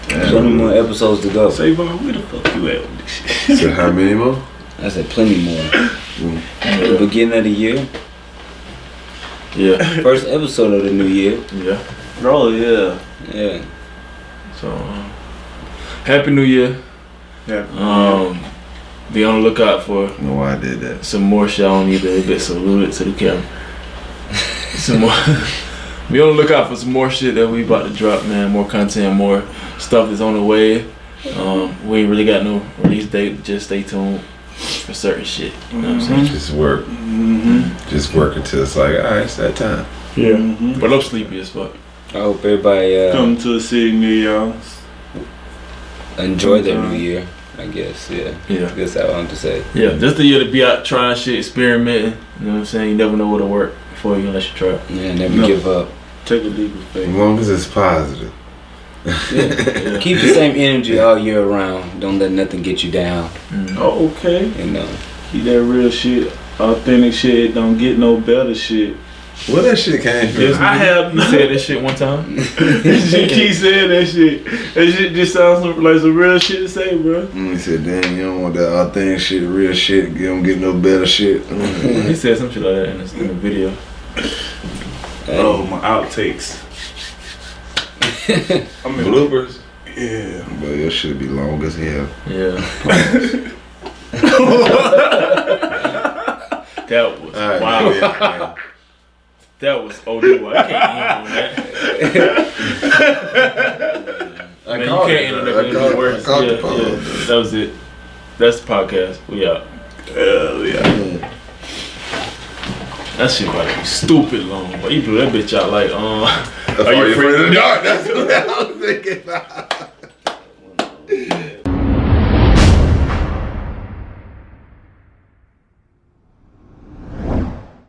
[SPEAKER 2] 20 more episodes to go.
[SPEAKER 4] Say, Vaughn, where the fuck you at with this shit?
[SPEAKER 3] So how many more?
[SPEAKER 2] I said plenty more. At the beginning of the year.
[SPEAKER 1] Yeah.
[SPEAKER 2] First episode of the new year.
[SPEAKER 1] Yeah.
[SPEAKER 4] Oh yeah.
[SPEAKER 2] Yeah.
[SPEAKER 1] So, Happy New Year.
[SPEAKER 4] Yeah.
[SPEAKER 1] Be on the lookout for
[SPEAKER 3] I don't know why I did that.
[SPEAKER 1] some more shit. I don't need to get saluted to the camera. Some more. Be on the lookout for some more shit that we about to drop, man. More content, more stuff that's on the way. We ain't really got no release date. Just stay tuned for certain shit. You know what I'm saying?
[SPEAKER 3] Just work. Just work until it's like, alright, it's that time.
[SPEAKER 1] Yeah.
[SPEAKER 4] Mm-hmm.
[SPEAKER 1] But I'm sleepy as fuck.
[SPEAKER 2] I hope everybody
[SPEAKER 4] Come to a city near y'all.
[SPEAKER 2] enjoy their new year. I guess, yeah.
[SPEAKER 1] Yeah.
[SPEAKER 2] That's all I want to say.
[SPEAKER 1] Yeah. Just the year to be out trying shit, experimenting. You know what I'm saying? You never know what'll work before you unless you try it.
[SPEAKER 2] Yeah, never
[SPEAKER 4] No.
[SPEAKER 2] give up.
[SPEAKER 4] Take a leap of
[SPEAKER 3] As
[SPEAKER 4] faith.
[SPEAKER 3] long as it's positive.
[SPEAKER 1] Yeah.
[SPEAKER 2] Keep the same energy all year round. Don't let nothing get you down.
[SPEAKER 4] Oh, okay.
[SPEAKER 2] You know.
[SPEAKER 4] Keep that real shit, authentic shit. Don't get no better shit.
[SPEAKER 3] Where that shit came from?
[SPEAKER 4] I have
[SPEAKER 1] You said this shit one time.
[SPEAKER 4] She keep saying that shit. That shit just sounds like some real shit to say, bro.
[SPEAKER 3] He said, damn, you don't want that authentic shit, real shit, you don't get no better shit.
[SPEAKER 1] He said some shit like that in the video.
[SPEAKER 4] Oh, my outtakes. I'm in
[SPEAKER 3] Bloopers?
[SPEAKER 4] Yeah.
[SPEAKER 3] But your shit be long as hell.
[SPEAKER 1] Yeah. That was
[SPEAKER 3] Alright,
[SPEAKER 1] wow.
[SPEAKER 3] yeah.
[SPEAKER 1] That was OD. I can't handle that. Man, you can't handle that. It was worse.
[SPEAKER 3] I called the
[SPEAKER 1] Yeah,
[SPEAKER 3] pause.
[SPEAKER 1] that was it. That's the podcast. We out.
[SPEAKER 4] Hell yeah.
[SPEAKER 1] That shit about to be stupid long. But you blew that bitch out like,
[SPEAKER 3] Are you afraid of the dark? That's what I was thinking about.